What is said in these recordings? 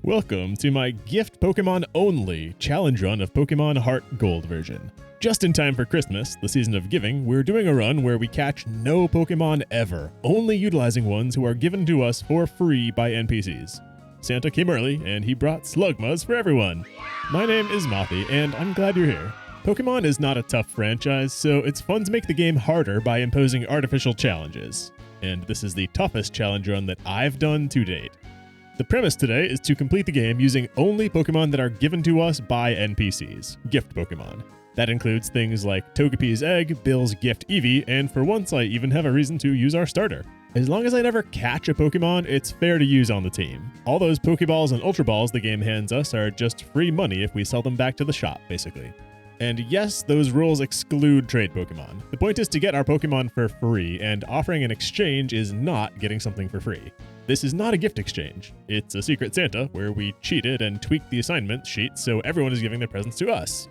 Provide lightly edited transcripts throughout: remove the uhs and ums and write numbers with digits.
Welcome to my GIFT Pokémon only challenge run of Pokémon HeartGold version. Just in time for Christmas, the season of giving, we're doing a run where we catch no Pokémon ever, only utilizing ones who are given to us for free by NPCs. Santa came early, and he brought Slugmas for everyone. My name is Mothy, and I'm glad you're here. Pokemon is not a tough franchise, so it's fun to make the game harder by imposing artificial challenges. And this is the toughest challenge run that I've done to date. The premise today is to complete the game using only Pokemon that are given to us by NPCs, gift Pokemon. That includes things like Togepi's egg, Bill's gift Eevee, and for once I even have a reason to use our starter. As long as I never catch a Pokemon, it's fair to use on the team. All those Pokeballs and Ultra Balls the game hands us are just free money if we sell them back to the shop, basically. And yes, those rules exclude trade Pokemon. The point is to get our Pokemon for free, and offering an exchange is not getting something for free. This is not a gift exchange. It's a Secret Santa where we cheated and tweaked the assignment sheet so everyone is giving their presents to us.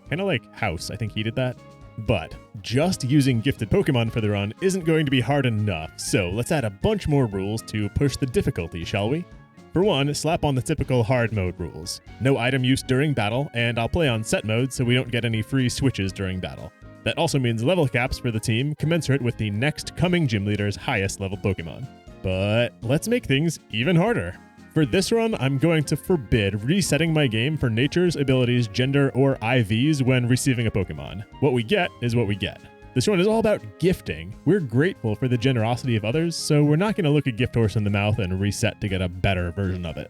Kinda like House, I think he did that. But just using gifted Pokemon for the run isn't going to be hard enough, so let's add a bunch more rules to push the difficulty, shall we? For one, slap on the typical hard mode rules. No item use during battle, and I'll play on set mode so we don't get any free switches during battle. That also means level caps for the team commensurate with the next coming gym leader's highest level Pokemon. But let's make things even harder. For this run, I'm going to forbid resetting my game for natures, abilities, gender, or IVs when receiving a Pokemon. What we get is what we get. This run is all about gifting. We're grateful for the generosity of others, so we're not going to look a gift horse in the mouth and reset to get a better version of it.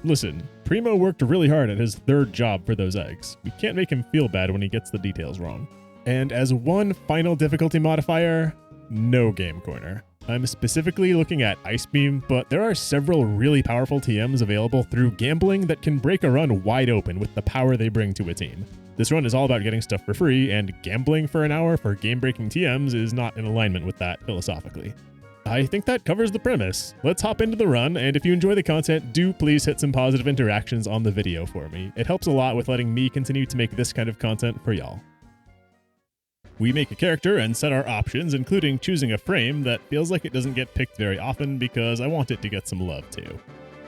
Listen, Primo worked really hard at his third job for those eggs. We can't make him feel bad when he gets the details wrong. And as one final difficulty modifier, no game corner. I'm specifically looking at Ice Beam, but there are several really powerful TMs available through gambling that can break a run wide open with the power they bring to a team. This run is all about getting stuff for free, and gambling for an hour for game-breaking TMs is not in alignment with that philosophically. I think that covers the premise. Let's hop into the run, and if you enjoy the content, do please hit some positive interactions on the video for me. It helps a lot with letting me continue to make this kind of content for y'all. We make a character and set our options, including choosing a frame that feels like it doesn't get picked very often because I want it to get some love too.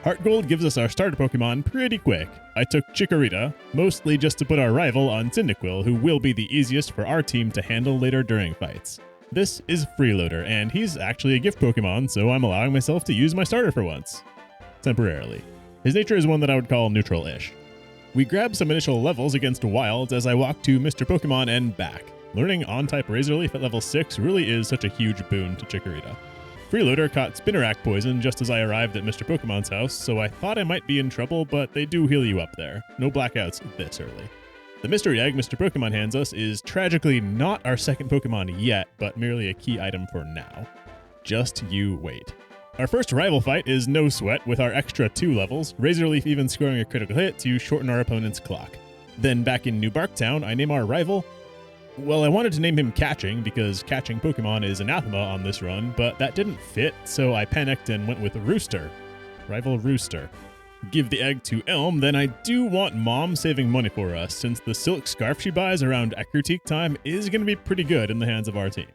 HeartGold gives us our starter Pokemon pretty quick. I took Chikorita, mostly just to put our rival on Cyndaquil, who will be the easiest for our team to handle later during fights. This is Freeloader, and he's actually a gift Pokemon, so I'm allowing myself to use my starter for once. Temporarily. His nature is one that I would call neutral-ish. We grab some initial levels against Wilds as I walk to Mr. Pokemon and back. Learning on-type Razorleaf at level 6 really is such a huge boon to Chikorita. Freeloader caught Spinnerack poison just as I arrived at Mr. Pokemon's house, so I thought I might be in trouble, but they do heal you up there. No blackouts this early. The mystery egg Mr. Pokemon hands us is tragically not our second Pokemon yet, but merely a key item for now. Just you wait. Our first rival fight is no sweat with our extra 2 levels, Razorleaf even scoring a critical hit to shorten our opponent's clock. Then back in New Barktown, I name our rival. Well, I wanted to name him Catching because catching Pokemon is anathema on this run, but that didn't fit, so I panicked and went with Rooster. Rival Rooster. Give the egg to Elm, then I do want Mom saving money for us, since the silk scarf she buys around Ekrutique time is going to be pretty good in the hands of our team.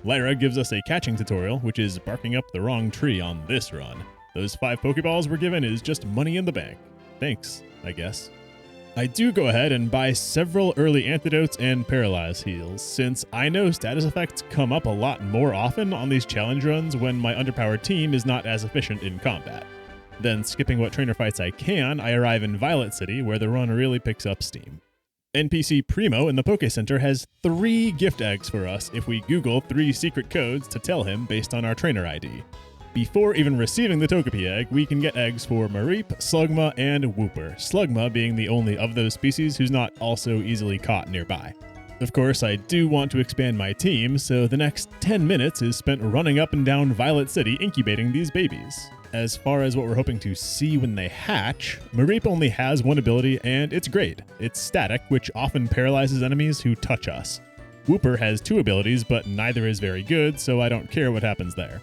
Lyra gives us a catching tutorial, which is barking up the wrong tree on this run. Those 5 Pokeballs we're given is just money in the bank. Thanks, I guess. I do go ahead and buy several early antidotes and paralyze heals, since I know status effects come up a lot more often on these challenge runs when my underpowered team is not as efficient in combat. Then, skipping what trainer fights I can, I arrive in Violet City, where the run really picks up steam. NPC Primo in the Poke Center has 3 gift eggs for us if we Google 3 secret codes to tell him based on our trainer ID. Before even receiving the Togepi egg, we can get eggs for Mareep, Slugma, and Wooper, Slugma being the only of those species who's not also easily caught nearby. Of course, I do want to expand my team, so the next 10 minutes is spent running up and down Violet City incubating these babies. As far as what we're hoping to see when they hatch, Mareep only has 1 ability, and it's great. It's static, which often paralyzes enemies who touch us. Wooper has 2 abilities, but neither is very good, so I don't care what happens there.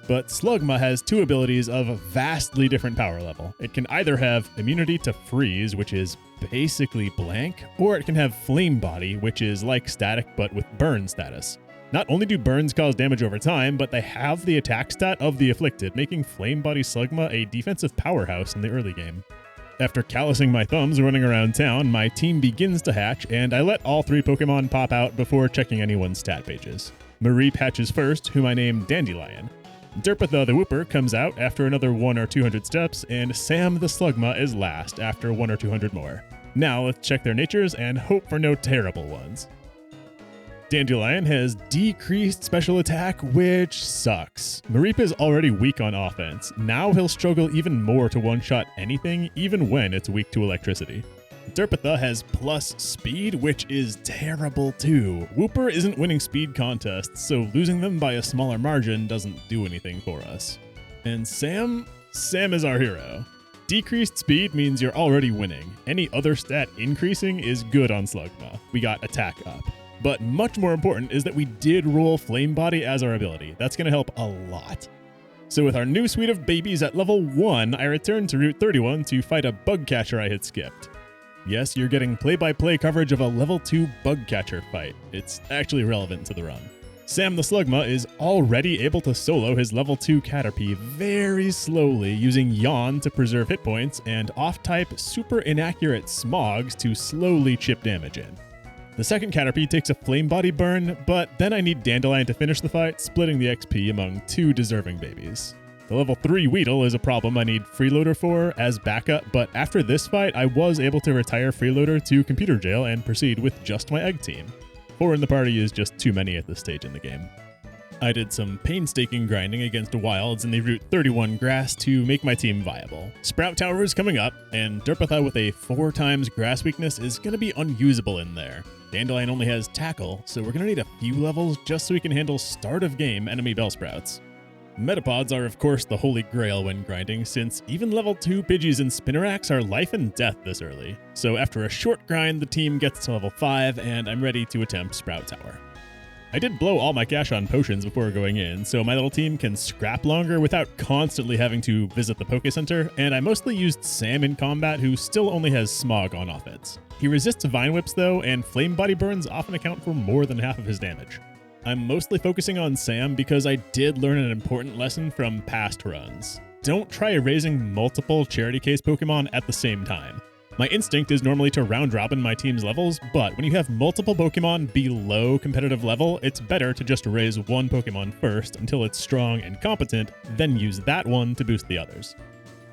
But Slugma has 2 abilities of a vastly different power level. It can either have immunity to freeze, which is basically blank, or it can have flame body, which is like static but with burn status. Not only do burns cause damage over time, but they have the attack stat of the afflicted, making flame body Slugma a defensive powerhouse in the early game. After callousing my thumbs running around town, my team begins to hatch, and I let all 3 Pokemon pop out before checking anyone's stat pages. Mareep hatches first, whom I named Dandelion. Derpatha the Wooper comes out after another 100 or 200 steps, and Sam the Slugma is last after 100 or 200 more. Now let's check their natures and hope for no terrible ones. Dandelion has decreased special attack, which sucks. Mareep is already weak on offense. Now he'll struggle even more to one-shot anything, even when it's weak to electricity. Derpatha has plus speed, which is terrible too. Wooper isn't winning speed contests, so losing them by a smaller margin doesn't do anything for us. And Sam is our hero. Decreased speed means you're already winning. Any other stat increasing is good on Slugma. We got attack up. But much more important is that we did roll Flame Body as our ability. That's going to help a lot. So with our new suite of babies at level 1, I return to Route 31 to fight a bug catcher I had skipped. Yes, you're getting play-by-play coverage of a level 2 bug catcher fight. It's actually relevant to the run. Sam the Slugma is already able to solo his level 2 Caterpie very slowly using Yawn to preserve hit points and off-type super inaccurate Smogs to slowly chip damage in. The second Caterpie takes a Flame Body burn, but then I need Dandelion to finish the fight, splitting the XP among 2 deserving babies. The level 3 Weedle is a problem I need Freeloader for as backup, but after this fight I was able to retire Freeloader to computer jail and proceed with just my egg team. 4 in the party is just too many at this stage in the game. I did some painstaking grinding against wilds in the Route 31 grass to make my team viable. Sprout Tower is coming up, and Derpatha with a 4 times grass weakness is going to be unusable in there. Dandelion only has Tackle, so we're going to need a few levels just so we can handle start of game enemy Bellsprouts. Metapods are of course the holy grail when grinding, since even level 2 Pidgeys and Spinnerax are life and death this early. So after a short grind, the team gets to level 5, and I'm ready to attempt Sprout Tower. I did blow all my cash on potions before going in, so my little team can scrap longer without constantly having to visit the Poké Center, and I mostly used Sam in combat, who still only has Smog on offense. He resists Vine Whips though, and Flame Body burns often account for more than half of his damage. I'm mostly focusing on Sam because I did learn an important lesson from past runs. Don't try erasing multiple Charity Case Pokemon at the same time. My instinct is normally to round robin my team's levels, but when you have multiple Pokemon below competitive level, it's better to just raise one Pokemon first until it's strong and competent, then use that one to boost the others.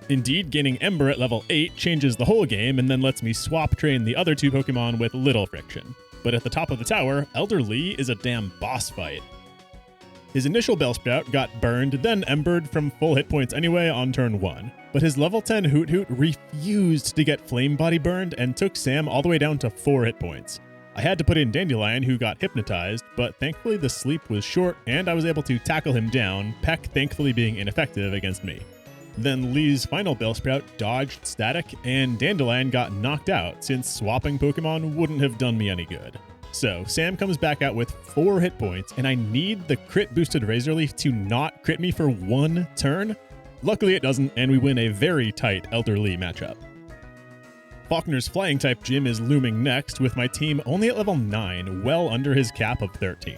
Indeed, gaining Ember at level 8 changes the whole game and then lets me swap train the other 2 Pokemon with little friction. But at the top of the tower, Elder Lee is a damn boss fight. His initial Bellsprout got burned, then embered from full hit points anyway on turn 1. But his level 10 Hoot Hoot refused to get Flame Body burned and took Sam all the way down to 4 hit points. I had to put in Dandelion, who got hypnotized, but thankfully the sleep was short and I was able to tackle him down, Peck thankfully being ineffective against me. Then Lee's final Bellsprout dodged static, and Dandelion got knocked out since swapping Pokemon wouldn't have done me any good. So Sam comes back out with 4 hit points, and I need the crit boosted Razor Leaf to not crit me for 1 turn. Luckily it doesn't, and we win a very tight Elder Lee matchup. Faulkner's Flying type gym is looming next, with my team only at level 9, well under his cap of 13.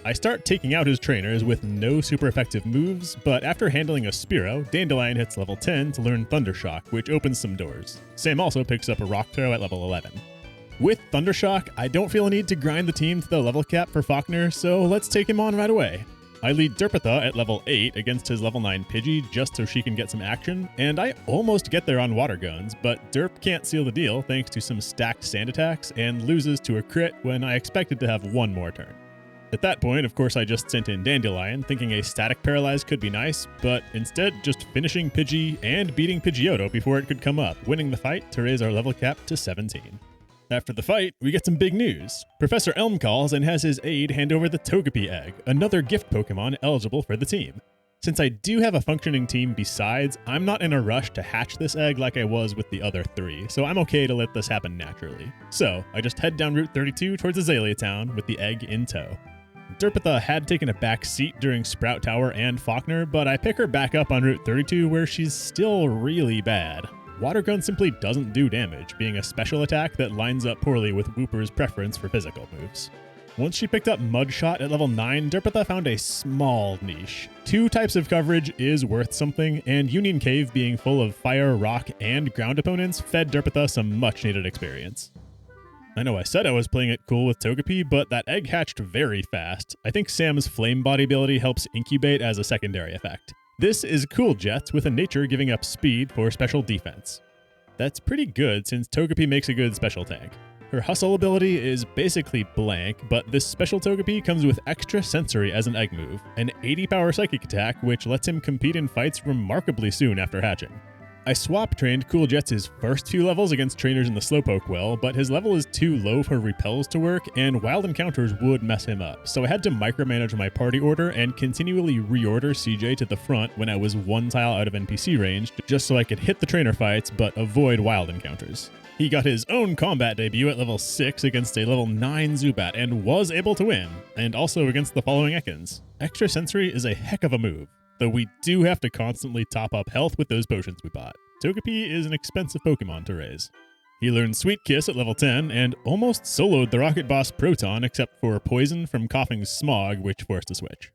I start taking out his trainers with no super effective moves, but after handling a Spearow, Dandelion hits level 10 to learn Thundershock, which opens some doors. Sam also picks up a Rock Throw at level 11. With Thundershock, I don't feel a need to grind the team to the level cap for Faulkner, so let's take him on right away. I lead Derpatha at level 8 against his level 9 Pidgey just so she can get some action, and I almost get there on Water Guns, but Derp can't seal the deal thanks to some stacked sand attacks and loses to a crit when I expected to have 1 more turn. At that point, of course, I just sent in Dandelion, thinking a static Paralyze could be nice, but instead just finishing Pidgey and beating Pidgeotto before it could come up, winning the fight to raise our level cap to 17. After the fight, we get some big news. Professor Elm calls and has his aide hand over the Togepi egg, another gift Pokemon eligible for the team. Since I do have a functioning team besides, I'm not in a rush to hatch this egg like I was with the other 3, so I'm okay to let this happen naturally. So, I just head down Route 32 towards Azalea Town with the egg in tow. Derpatha had taken a back seat during Sprout Tower and Faulkner, but I pick her back up on Route 32 where she's still really bad. Water Gun simply doesn't do damage, being a special attack that lines up poorly with Wooper's preference for physical moves. Once she picked up Mudshot at level 9, Derpitha found a small niche. 2 types of coverage is worth something, and Union Cave being full of fire, rock, and ground opponents fed Derpitha some much needed experience. I know I said I was playing it cool with Togepi, but that egg hatched very fast. I think Sam's Flame Body ability helps incubate as a secondary effect. This is Cool Jets with a nature giving up speed for special defense. That's pretty good since Togepi makes a good special tank. Her Hustle ability is basically blank, but this special Togepi comes with extra sensory as an egg move, an 80 power psychic attack which lets him compete in fights remarkably soon after hatching. I swap trained Cool Jets' first few levels against trainers in the Slowpoke well, but his level is too low for repels to work, and wild encounters would mess him up, so I had to micromanage my party order and continually reorder CJ to the front when I was 1 tile out of NPC range, just so I could hit the trainer fights but avoid wild encounters. He got his own combat debut at level 6 against a level 9 Zubat and was able to win, and also against the following Ekans. Extra Sensory is a heck of a move, though we do have to constantly top up health with those potions we bought. Togepi is an expensive Pokemon to raise. He learned Sweet Kiss at level 10 and almost soloed the Rocket Boss Proton except for Poison from Coughing's Smog, which forced a switch.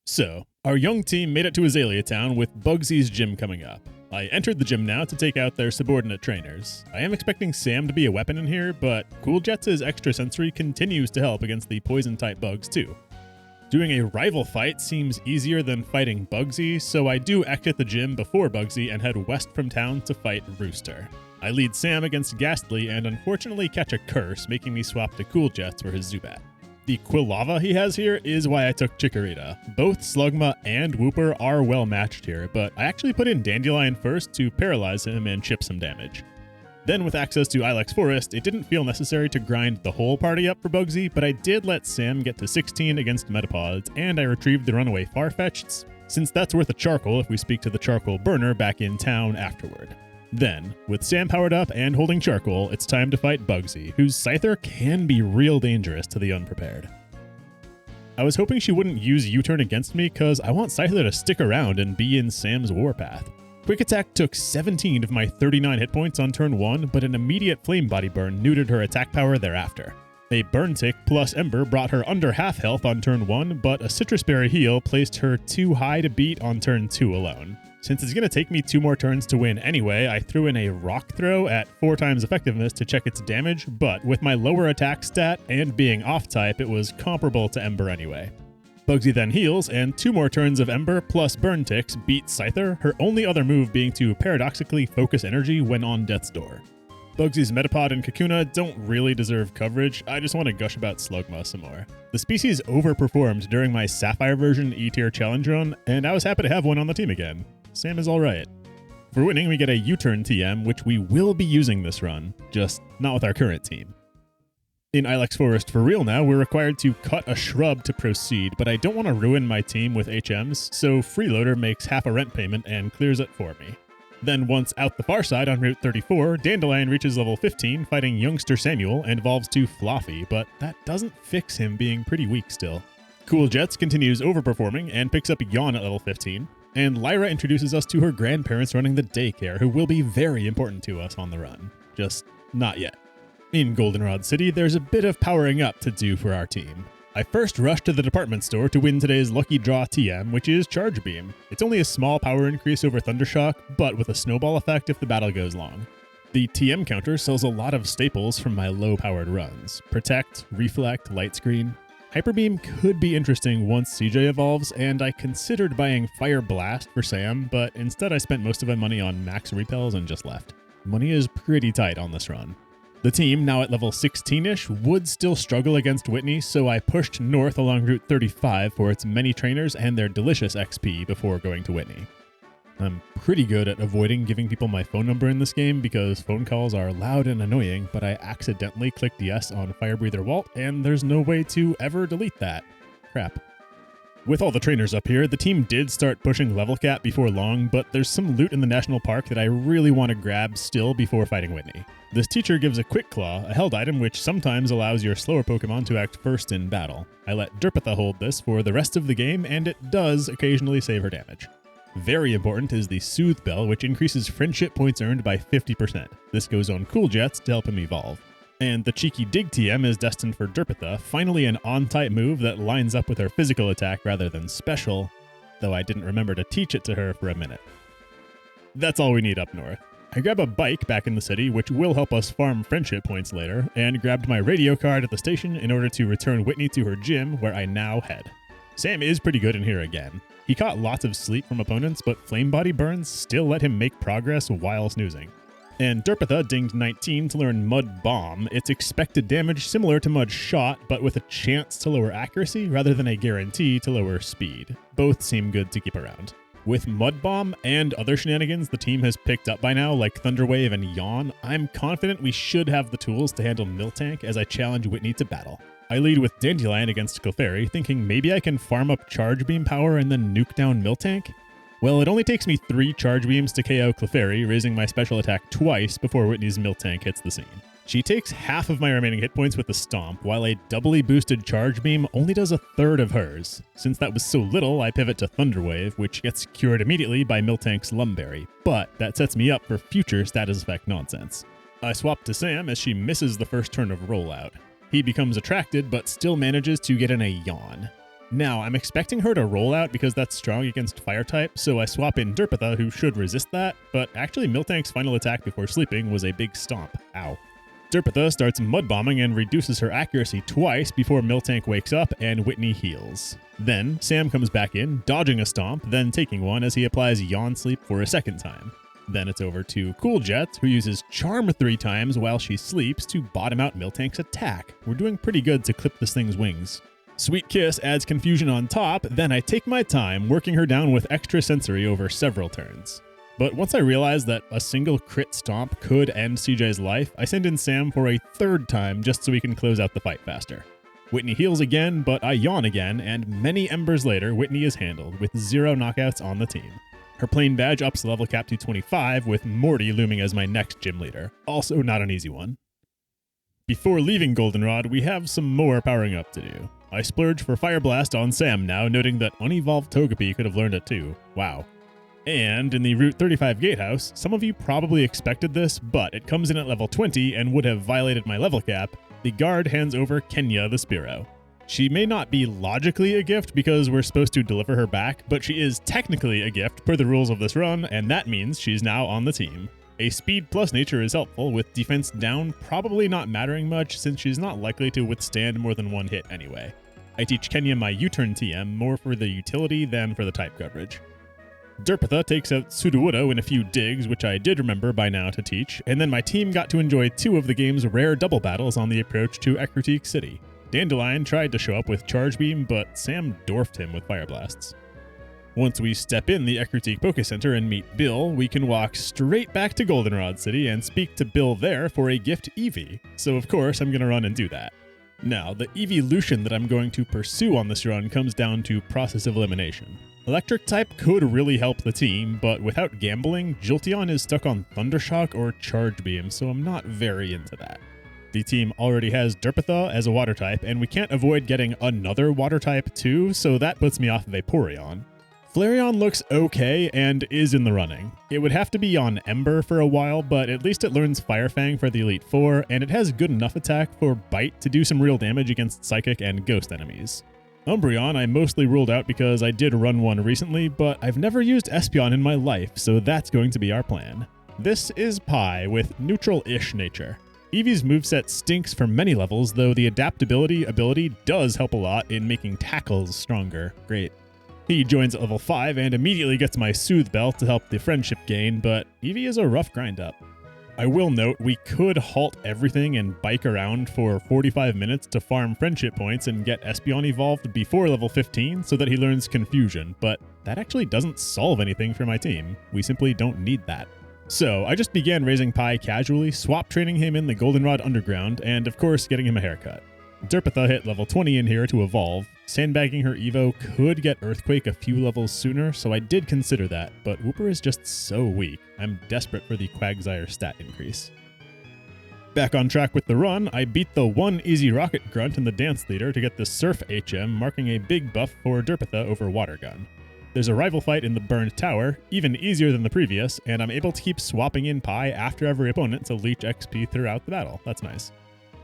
So, our young team made it to Azalea Town with Bugsy's gym coming up. I entered the gym now to take out their subordinate trainers. I am expecting Sam to be a weapon in here, but Cool Jets' extra sensory continues to help against the poison-type bugs too. Doing a rival fight seems easier than fighting Bugsy, so I do exit the gym before Bugsy and head west from town to fight Rooster. I lead Sam against Ghastly and unfortunately catch a curse, making me swap to Cool Jets for his Zubat. The Quilava he has here is why I took Chikorita. Both Slugma and Wooper are well matched here, but I actually put in Dandelion first to paralyze him and chip some damage. Then with access to Ilex Forest, it didn't feel necessary to grind the whole party up for Bugsy, but I did let Sam get to 16 against Metapods, and I retrieved the runaway Farfetch'd, since that's worth a charcoal if we speak to the charcoal burner back in town afterward. Then, with Sam powered up and holding charcoal, it's time to fight Bugsy, whose Scyther can be real dangerous to the unprepared. I was hoping she wouldn't use U-turn against me cause I want Scyther to stick around and be in Sam's warpath. Quick Attack took 17 of my 39 hit points on turn 1, but an immediate Flame Body Burn neutered her attack power thereafter. A Burn Tick plus Ember brought her under half health on turn 1, but a Citrus Berry Heal placed her too high to beat on turn 2 alone. Since it's going to take me 2 more turns to win anyway, I threw in a Rock Throw at 4 times effectiveness to check its damage, but with my lower attack stat and being off-type, it was comparable to Ember anyway. Bugsy then heals, and 2 more turns of Ember plus Burn Ticks beat Scyther, her only other move being to paradoxically focus energy when on Death's Door. Bugsy's Metapod and Kakuna don't really deserve coverage, I just want to gush about Slugma some more. The species overperformed during my Sapphire version E-tier challenge run, and I was happy to have one on the team again. Sam is alright. For winning, we get a U-turn TM, which we will be using this run, just not with our current team. In Ilex Forest for real now, we're required to cut a shrub to proceed, but I don't want to ruin my team with HMs, so Freeloader makes half a rent payment and clears it for me. Then once out the far side on Route 34, Dandelion reaches level 15, fighting youngster Samuel, and evolves to Floffy, but that doesn't fix him being pretty weak still. Cool Jets continues overperforming and picks up Yawn at level 15, and Lyra introduces us to her grandparents running the daycare, who will be very important to us on the run. Just not yet. In Goldenrod City, there's a bit of powering up to do for our team. I first rushed to the department store to win today's lucky draw TM, which is Charge Beam. It's only a small power increase over Thundershock, but with a snowball effect if the battle goes long. The TM counter sells a lot of staples from my low-powered runs. Protect, Reflect, Light Screen. Hyper Beam could be interesting once CJ evolves, and I considered buying Fire Blast for Sam, but instead I spent most of my money on max repels and just left. Money is pretty tight on this run. The team, now at level 16-ish, would still struggle against Whitney, so I pushed north along Route 35 for its many trainers and their delicious XP before going to Whitney. I'm pretty good at avoiding giving people my phone number in this game because phone calls are loud and annoying, but I accidentally clicked yes on Fire Breather Walt, and there's no way to ever delete that. Crap. With all the trainers up here, the team did start pushing level cap before long, but there's some loot in the national park that I really want to grab still before fighting Whitney. This teacher gives a Quick Claw, a held item which sometimes allows your slower Pokemon to act first in battle. I let Derpitha hold this for the rest of the game, and it does occasionally save her damage. Very important is the Soothe Bell, which increases friendship points earned by 50%. This goes on Cool Jets to help him evolve. And the cheeky Dig TM is destined for Derpitha, finally an on-type move that lines up with her physical attack rather than special, though I didn't remember to teach it to her for a minute. That's all we need up north. I grab a bike back in the city, which will help us farm friendship points later, and grabbed my radio card at the station in order to return Whitney to her gym, where I now head. Sam is pretty good in here again. He caught lots of sleep from opponents, but Flame Body burns still let him make progress while snoozing. And Derpitha dinged 19 to learn Mud Bomb. Its expected damage similar to Mud Shot, but with a chance to lower accuracy rather than a guarantee to lower speed. Both seem good to keep around. With Mud Bomb and other shenanigans the team has picked up by now, like Thunder Wave and Yawn, I'm confident we should have the tools to handle Miltank as I challenge Whitney to battle. I lead with Dandelion against Clefairy, thinking maybe I can farm up Charge Beam power and then nuke down Miltank. Well, it only takes me 3 Charge Beams to KO Clefairy, raising my special attack twice before Whitney's Miltank hits the scene. She takes half of my remaining hit points with the Stomp, while a doubly boosted Charge Beam only does a third of hers. Since that was so little, I pivot to Thunder Wave, which gets cured immediately by Miltank's Lumberry, but that sets me up for future status effect nonsense. I swap to Sam as she misses the first turn of Rollout. He becomes attracted, but still manages to get in a Yawn. Now, I'm expecting her to roll out because that's strong against Fire type, so I swap in Derpitha, who should resist that, but actually Miltank's final attack before sleeping was a big stomp. Ow. Derpitha starts Mud Bombing and reduces her accuracy twice before Miltank wakes up and Whitney heals. Then, Sam comes back in, dodging a stomp, then taking one as he applies Yawn Sleep for a second time. Then it's over to Cool Jet, who uses Charm 3 times while she sleeps to bottom out Miltank's attack. We're doing pretty good to clip this thing's wings. Sweet Kiss adds confusion on top, then I take my time, working her down with extra sensory over several turns. But once I realized that a single crit stomp could end CJ's life, I send in Sam for a third time just so we can close out the fight faster. Whitney heals again, but I yawn again, and many embers later, Whitney is handled, with 0 knockouts on the team. Her plain badge ups the level cap to 25, with Morty looming as my next gym leader. Also not an easy one. Before leaving Goldenrod, we have some more powering up to do. I splurge for Fire Blast on Sam now, noting that unevolved Togepi could have learned it too. Wow. And in the Route 35 Gatehouse, some of you probably expected this, but it comes in at level 20 and would have violated my level cap. The guard hands over Kenya the Spearow. She may not be logically a gift because we're supposed to deliver her back, but she is technically a gift per the rules of this run, and that means she's now on the team. A speed plus nature is helpful, with defense down probably not mattering much since she's not likely to withstand more than one hit anyway. I teach Kenya my U-turn TM more for the utility than for the type coverage. Derpitha takes out Sudowoodo in a few digs, which I did remember by now to teach, and then my team got to enjoy 2 of the game's rare double battles on the approach to Ecruteak City. Dandelion tried to show up with Charge Beam, but Sam dwarfed him with Fire Blasts. Once we step in the Ecruteak Poké Center and meet Bill, we can walk straight back to Goldenrod City and speak to Bill there for a gift Eevee, so of course I'm going to run and do that. Now, the evolution that I'm going to pursue on this run comes down to process of elimination. Electric type could really help the team, but without gambling, Jolteon is stuck on Thundershock or Charge Beam, so I'm not very into that. The team already has Derpitha as a water type, and we can't avoid getting another water type too, so that puts me off of Vaporeon. Flareon looks okay and is in the running. It would have to be on Ember for a while, but at least it learns Fire Fang for the Elite Four, and it has good enough attack for Bite to do some real damage against Psychic and Ghost enemies. Umbreon I mostly ruled out because I did run one recently, but I've never used Espeon in my life, so that's going to be our plan. This is Pi with neutral-ish nature. Eevee's moveset stinks for many levels, though the adaptability ability does help a lot in making tackles stronger. Great. He joins at level 5 and immediately gets my Soothe Bell to help the friendship gain, but Eevee is a rough grind up. I will note we could halt everything and bike around for 45 minutes to farm friendship points and get Espeon evolved before level 15 so that he learns Confusion, but that actually doesn't solve anything for my team. We simply don't need that. So I just began raising Pi casually, swap training him in the Goldenrod Underground, and of course getting him a haircut. Derpitha hit level 20 in here to evolve. Sandbagging her Evo could get Earthquake a few levels sooner, so I did consider that, but Wooper is just so weak. I'm desperate for the Quagsire stat increase. Back on track with the run, I beat the one Easy Rocket Grunt in the Dance Leader to get the Surf HM, marking a big buff for Derpitha over Water Gun. There's a rival fight in the Burned Tower, even easier than the previous, and I'm able to keep swapping in Pi after every opponent to leech XP throughout the battle. That's nice.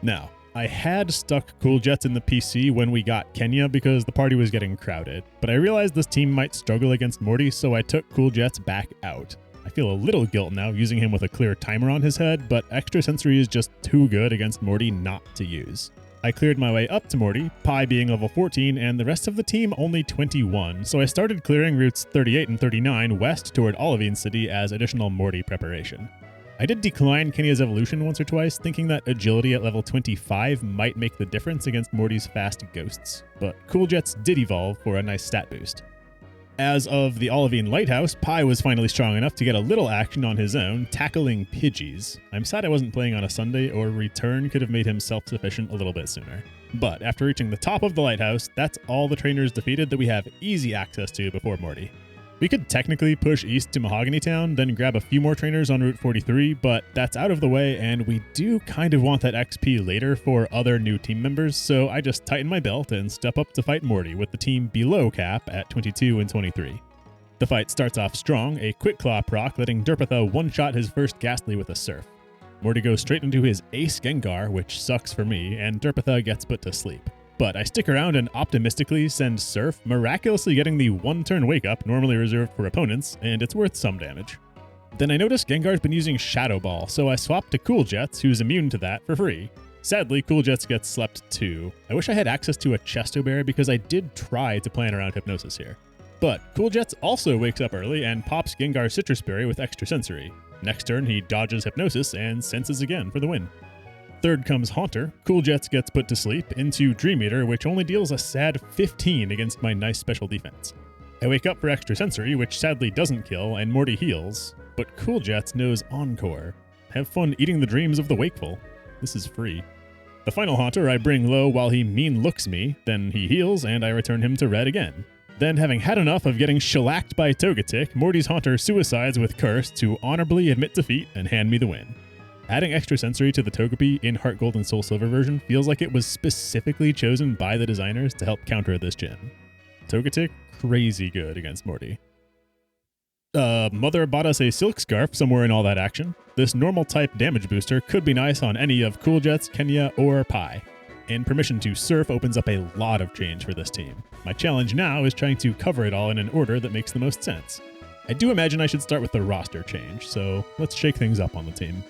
Now, I had stuck Cool Jets in the PC when we got Kenya because the party was getting crowded, but I realized this team might struggle against Morty, so I took Cool Jets back out. I feel a little guilt now using him with a clear timer on his head, but Extra Sensory is just too good against Morty not to use. I cleared my way up to Morty, Pi being level 14 and the rest of the team only 21, so I started clearing routes 38 and 39 west toward Olivine City as additional Morty preparation. I did decline Kenya's evolution once or twice, thinking that agility at level 25 might make the difference against Morty's fast ghosts, but Cool Jets did evolve for a nice stat boost. As of the Olivine Lighthouse, Pi was finally strong enough to get a little action on his own, tackling Pidgeys. I'm sad I wasn't playing on a Sunday, or Return could have made him self-sufficient a little bit sooner. But after reaching the top of the lighthouse, that's all the trainers defeated that we have easy access to before Morty. We could technically push east to Mahogany Town, then grab a few more trainers on Route 43, but that's out of the way, and we do kind of want that XP later for other new team members, so I just tighten my belt and step up to fight Morty with the team below cap at 22 and 23. The fight starts off strong, a Quick Claw proc letting Derpatha one-shot his first Ghastly with a Surf. Morty goes straight into his Ace Gengar, which sucks for me, and Derpatha gets put to sleep. But I stick around and optimistically send Surf, miraculously getting the one-turn wake-up normally reserved for opponents, and it's worth some damage. Then I notice Gengar's been using Shadow Ball, so I swap to Cool Jets, who's immune to that, for free. Sadly, Cool Jets gets slept too. I wish I had access to a Chesto Berry because I did try to plan around Hypnosis here. But Cool Jets also wakes up early and pops Gengar's Citrus Berry with Extra Sensory. Next turn, he dodges Hypnosis and senses again for the win. Third comes Haunter. Cool Jets gets put to sleep into Dream Eater, which only deals a sad 15 against my nice special defense. I wake up for Extra Sensory, which sadly doesn't kill, and Morty heals, but Cool Jets knows Encore. Have fun eating the dreams of the wakeful. This is free. The final Haunter I bring low while he mean looks me, then he heals and I return him to red again. Then, having had enough of getting shellacked by Togetic, Morty's Haunter suicides with Curse to honorably admit defeat and hand me the win. Adding Extra Sensory to the Togepi in HeartGold and Soul Silver version feels like it was specifically chosen by the designers to help counter this gen. Togetic, crazy good against Morty. Mother bought us a Silk Scarf somewhere in all that action. This normal type damage booster could be nice on any of Cool Jets, Kenya, or Pi. And permission to Surf opens up a lot of change for this team. My challenge now is trying to cover it all in an order that makes the most sense. I do imagine I should start with the roster change, so let's shake things up on the team.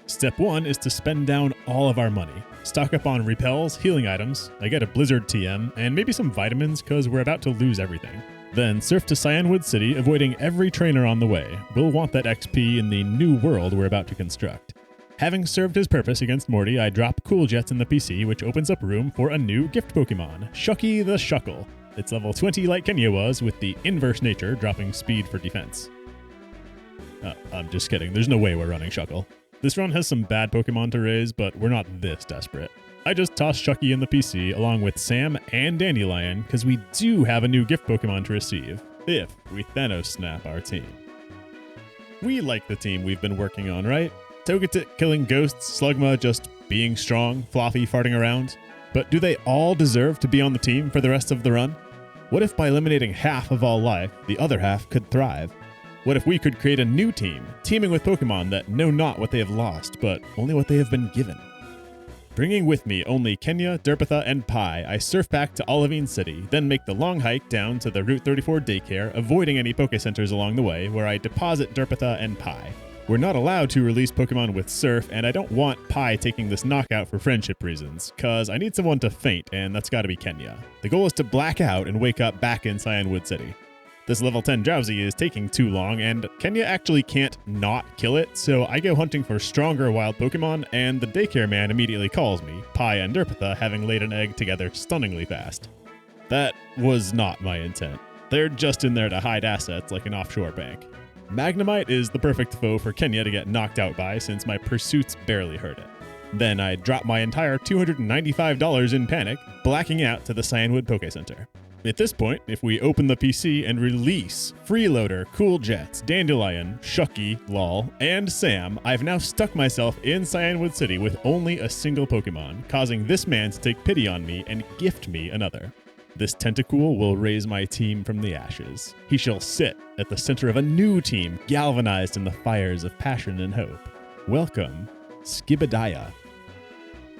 Step 1 is to spend down all of our money. Stock up on repels, healing items, I get a Blizzard TM, and maybe some vitamins because we're about to lose everything. Then surf to Cyanwood City, avoiding every trainer on the way. We'll want that XP in the new world we're about to construct. Having served his purpose against Morty, I drop Cool Jets in the PC, which opens up room for a new gift Pokemon, Shucky the Shuckle. It's level 20 like Kenya was, with the inverse nature dropping speed for defense. I'm just kidding, there's no way we're running Shuckle. This run has some bad Pokemon to raise, but we're not this desperate. I just tossed Shucky in the PC along with Sam and Dandelion because we do have a new gift Pokemon to receive, if we Thanos snap our team. We like the team we've been working on, right? Togetic killing ghosts, Slugma just being strong, Fluffy farting around. But do they all deserve to be on the team for the rest of the run? What if by eliminating half of all life, the other half could thrive? What if we could create a new team, teaming with Pokemon that know not what they have lost, but only what they have been given? Bringing with me only Kenya, Derpatha, and Pi, I surf back to Olivine City, then make the long hike down to the Route 34 daycare, avoiding any Poké-centers along the way, where I deposit Derpatha and Pi. We're not allowed to release Pokemon with Surf, and I don't want Pi taking this knockout for friendship reasons, cause I need someone to faint, and that's gotta be Kenya. The goal is to black out and wake up back in Cyanwood City. This level 10 Drowsy is taking too long, and Kenya actually can't not kill it, so I go hunting for stronger wild Pokemon, and the daycare man immediately calls me, Pi and Derpatha having laid an egg together stunningly fast. That was not my intent. They're just in there to hide assets like an offshore bank. Magnemite is the perfect foe for Kenya to get knocked out by since my pursuits barely hurt it. Then I drop my entire $295 in panic, blacking out to the Cyanwood Poké Center. At this point, if we open the PC and release Freeloader, Cool Jets, Dandelion, Shucky, Lol, and Sam, I've now stuck myself in Cyanwood City with only a single Pokemon, causing this man to take pity on me and gift me another. This tentacool will raise my team from the ashes. He shall sit at the center of a new team, galvanized in the fires of passion and hope. Welcome, Skibadiah.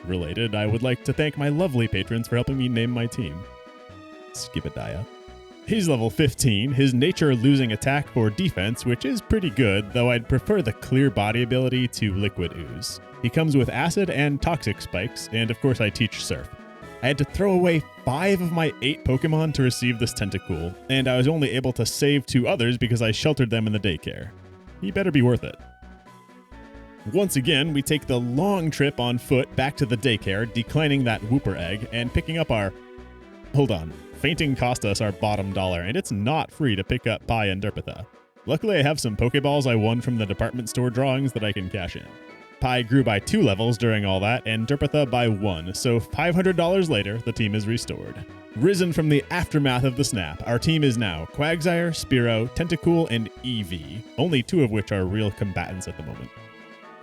related, I would like to thank my lovely patrons for helping me name my team. Skibadaya. He's level 15, his nature losing attack for defense, which is pretty good, though I'd prefer the clear body ability to liquid ooze. He comes with acid and toxic spikes, and of course I teach surf. I had to throw away 5 of my 8 Pokemon to receive this tentacool, and I was only able to save 2 others because I sheltered them in the daycare. He better be worth it. Once again, we take the long trip on foot back to the daycare, declining that Wooper egg, and picking up our... Hold on. Fainting cost us our bottom dollar, and it's not free to pick up Pi and Derpitha. Luckily, I have some Pokeballs I won from the department store drawings that I can cash in. Pi grew by 2 levels during all that, and Derpitha by 1, so $500 later, the team is restored. Risen from the aftermath of the snap, our team is now Quagsire, Spearow, Tentacool, and Eevee, only 2 of which are real combatants at the moment.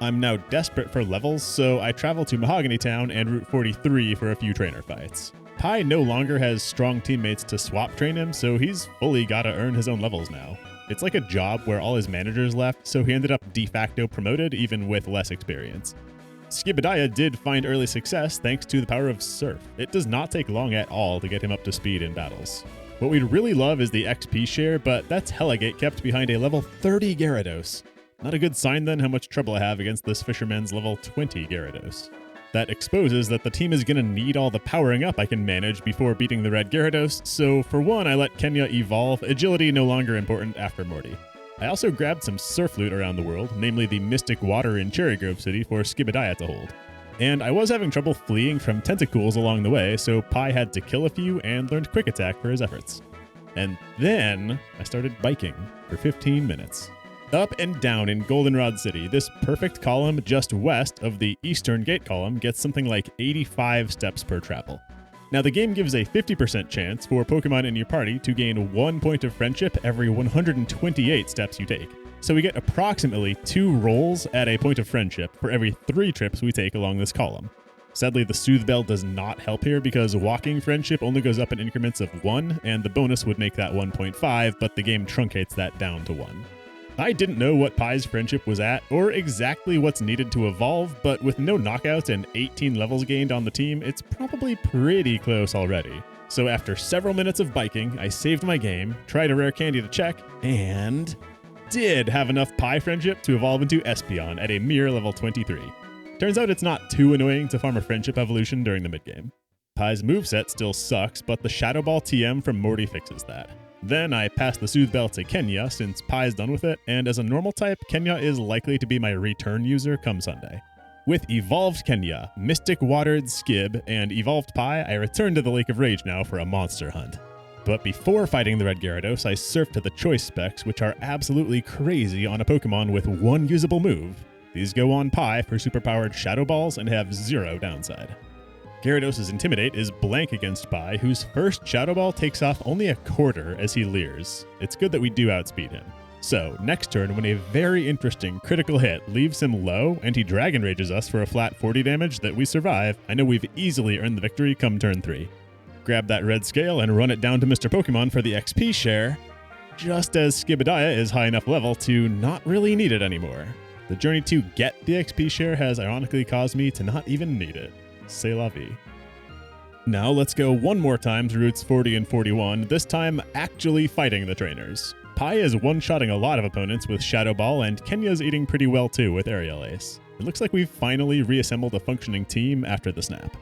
I'm now desperate for levels, so I travel to Mahogany Town and Route 43 for a few trainer fights. Pi no longer has strong teammates to swap train him, so he's fully gotta earn his own levels now. It's like a job where all his managers left, so he ended up de facto promoted even with less experience. Skibadaya did find early success thanks to the power of Surf. It does not take long at all to get him up to speed in battles. What we'd really love is the XP share, but that's Helligate kept behind a level 30 Gyarados. Not a good sign then how much trouble I have against this fisherman's level 20 Gyarados. That exposes that the team is going to need all the powering up I can manage before beating the red Gyarados, so for one I let Kenya evolve, agility no longer important after Morty. I also grabbed some surf loot around the world, namely the Mystic Water in Cherry Grove City for Skibadaya to hold. And I was having trouble fleeing from tentacools along the way, so Pi had to kill a few and learned Quick Attack for his efforts. And then I started biking for 15 minutes. Up and down in Goldenrod City, this perfect column just west of the Eastern Gate column gets something like 85 steps per travel. Now the game gives a 50% chance for Pokemon in your party to gain 1 point of friendship every 128 steps you take. So we get approximately 2 rolls at a point of friendship for every 3 trips we take along this column. Sadly, the Soothe Bell does not help here because walking friendship only goes up in increments of 1, and the bonus would make that 1.5, but the game truncates that down to 1. I didn't know what Pi's friendship was at, or exactly what's needed to evolve, but with no knockouts and 18 levels gained on the team, it's probably pretty close already. So after several minutes of biking, I saved my game, tried a rare candy to check, and did have enough Pi friendship to evolve into Espeon at a mere level 23. Turns out it's not too annoying to farm a friendship evolution during the mid-game. Pi's moveset still sucks, but the Shadow Ball TM from Morty fixes that. Then I pass the Soothe Bell to Kenya since Pi's done with it, and as a normal type, Kenya is likely to be my return user come Sunday. With Evolved Kenya, Mystic Watered Skib, and Evolved Pi, I return to the Lake of Rage now for a monster hunt. But before fighting the Red Gyarados, I surf to the choice specs, which are absolutely crazy on a Pokemon with 1 usable move. These go on Pi for superpowered Shadow Balls and have 0 downside. Gyarados' Intimidate is blank against Pi, whose first Shadow Ball takes off only a quarter as he leers. It's good that we do outspeed him. So, next turn, when a very interesting critical hit leaves him low and he Dragon Rages us for a flat 40 damage that we survive, I know we've easily earned the victory come turn 3. Grab that red scale and run it down to Mr. Pokemon for the XP share, just as Skibadaya is high enough level to not really need it anymore. The journey to get the XP share has ironically caused me to not even need it. C'est la vie. Now let's go one more time through routes 40 and 41, this time actually fighting the trainers. Pi is one-shotting a lot of opponents with Shadow Ball, and Kenya's eating pretty well too with Aerial Ace. It looks like we've finally reassembled a functioning team after the snap.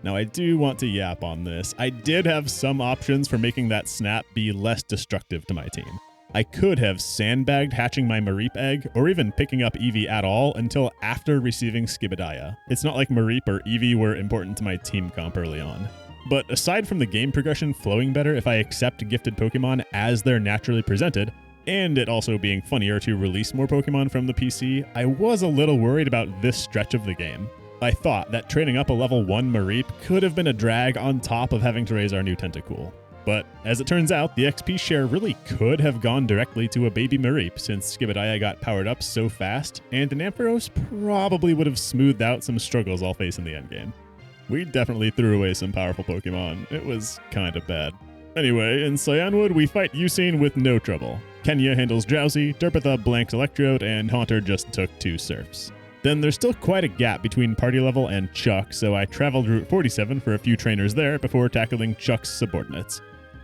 Now I do want to yap on this. I did have some options for making that snap be less destructive to my team. I could have sandbagged hatching my Mareep egg, or even picking up Eevee at all until after receiving Skibadaya. It's not like Mareep or Eevee were important to my team comp early on. But aside from the game progression flowing better if I accept gifted Pokemon as they're naturally presented, and it also being funnier to release more Pokemon from the PC, I was a little worried about this stretch of the game. I thought that training up a level 1 Mareep could have been a drag on top of having to raise our new Tentacool. But as it turns out, the XP share really could have gone directly to a baby Mareep since Skibadaya got powered up so fast, and an Ampharos probably would have smoothed out some struggles I'll face in the endgame. We definitely threw away some powerful Pokemon. It was kinda bad. Anyway, in Cyanwood, we fight Usain with no trouble. Kenya handles Drowsy, Derpitha blanked Electrode, and Haunter just took 2 Surfs. Then there's still quite a gap between party level and Chuck, so I traveled Route 47 for a few trainers there before tackling Chuck's subordinates.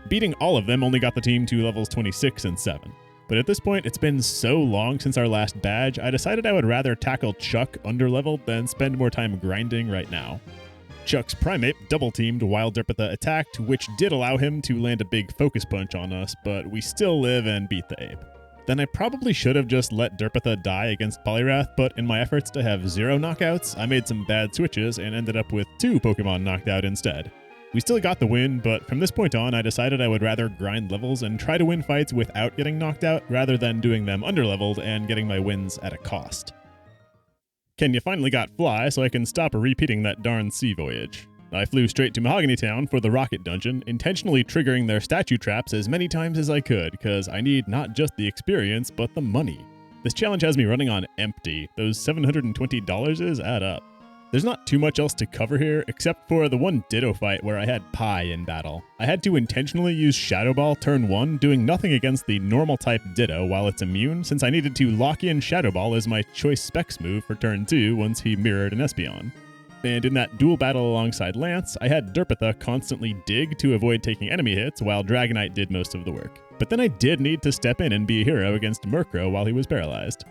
Beating all of them only got the team to levels 26 and 7. But at this point, it's been so long since our last badge, I decided I would rather tackle Chuck underleveled than spend more time grinding right now. Chuck's primate double-teamed while Derpatha attacked, which did allow him to land a big focus punch on us, but we still live and beat the ape. Then I probably should have just let Derpatha die against Poliwrath, but in my efforts to have 0 knockouts, I made some bad switches and ended up with 2 Pokemon knocked out instead. We still got the win, but from this point on, I decided I would rather grind levels and try to win fights without getting knocked out, rather than doing them underleveled and getting my wins at a cost. Kenya finally got Fly, so I can stop repeating that darn sea voyage. I flew straight to Mahogany Town for the Rocket Dungeon, intentionally triggering their statue traps as many times as I could, because I need not just the experience, but the money. This challenge has me running on empty. Those $720 add up. There's not too much else to cover here, except for the one Ditto fight where I had Pi in battle. I had to intentionally use Shadow Ball turn 1, doing nothing against the normal type Ditto while it's immune, since I needed to lock in Shadow Ball as my choice specs move for turn 2 once he mirrored an Espeon. And in that dual battle alongside Lance, I had Derpatha constantly dig to avoid taking enemy hits while Dragonite did most of the work. But then I did need to step in and be a hero against Murkrow while he was paralyzed.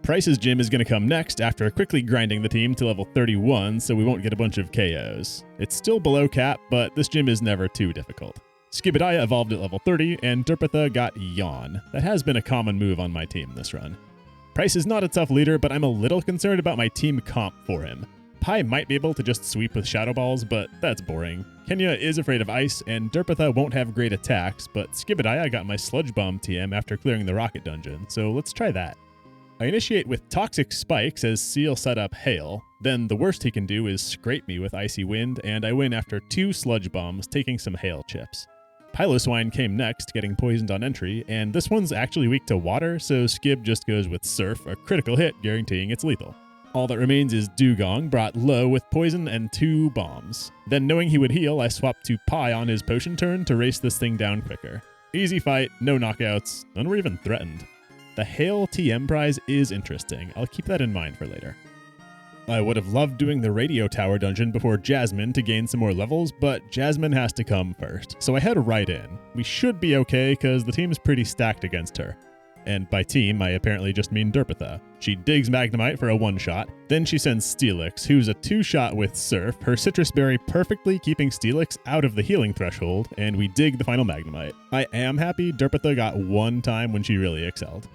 Price's gym is going to come next after quickly grinding the team to level 31 so we won't get a bunch of KOs. It's still below cap, but this gym is never too difficult. Skibidaya evolved at level 30 and Derpatha got Yawn. That has been a common move on my team this run. Price is not a tough leader, but I'm a little concerned about my team comp for him. Pi might be able to just sweep with Shadow Balls, but that's boring. Kenya is afraid of ice, and Derpatha won't have great attacks, but Skibidaya got my Sludge Bomb TM after clearing the Rocket Dungeon, so let's try that. I initiate with Toxic Spikes as Seal set up Hail, then the worst he can do is scrape me with Icy Wind, and I win after 2 Sludge Bombs, taking some Hail chips. Piloswine came next, getting poisoned on entry, and this one's actually weak to water, so Skib just goes with Surf, a critical hit guaranteeing it's lethal. All that remains is Dugong, brought low with poison and 2 bombs. Then knowing he would heal, I swapped to Pi on his potion turn to race this thing down quicker. Easy fight, no knockouts, none were even threatened. The Hail TM prize is interesting, I'll keep that in mind for later. I would have loved doing the Radio Tower dungeon before Jasmine to gain some more levels, but Jasmine has to come first, so I head right in. We should be okay, cause the team's pretty stacked against her. And by team, I apparently just mean Derpatha. She digs Magnemite for a 1-shot, then she sends Steelix, who's a 2-shot with Surf, her Citrus Berry perfectly keeping Steelix out of the healing threshold, and we dig the final Magnemite. I am happy Derpatha got 1 time when she really excelled.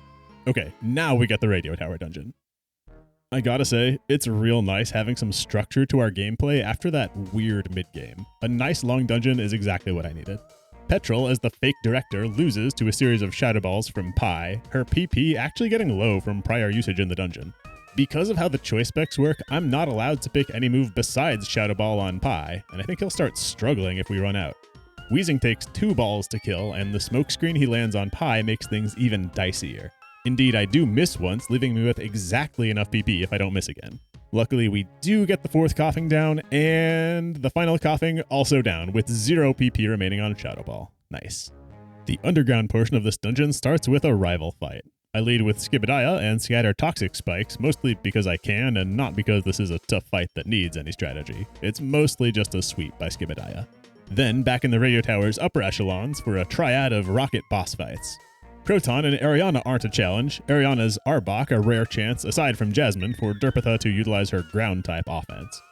Okay, now we get the Radio Tower dungeon. I gotta say, it's real nice having some structure to our gameplay after that weird mid-game. A nice long dungeon is exactly what I needed. Petrol, as the fake director, loses to a series of Shadow Balls from Pi, her PP actually getting low from prior usage in the dungeon. Because of how the choice specs work, I'm not allowed to pick any move besides Shadow Ball on Pi, and I think he'll start struggling if we run out. Weezing takes 2 balls to kill, and the smokescreen he lands on Pi makes things even dicier. Indeed, I do miss once, leaving me with exactly enough PP if I don't miss again. Luckily, we do get the 4th coughing down, and the final coughing also down, with 0 PP remaining on Shadow Ball. Nice. The underground portion of this dungeon starts with a rival fight. I lead with Skibidaya and scatter Toxic Spikes, mostly because I can, and not because this is a tough fight that needs any strategy. It's mostly just a sweep by Skibidaya. Then, back in the Radio Tower's upper echelons for a triad of rocket boss fights. Proton and Ariana aren't a challenge. Ariana's Arbok a rare chance, aside from Jasmine, for Derpatha to utilize her ground-type offense.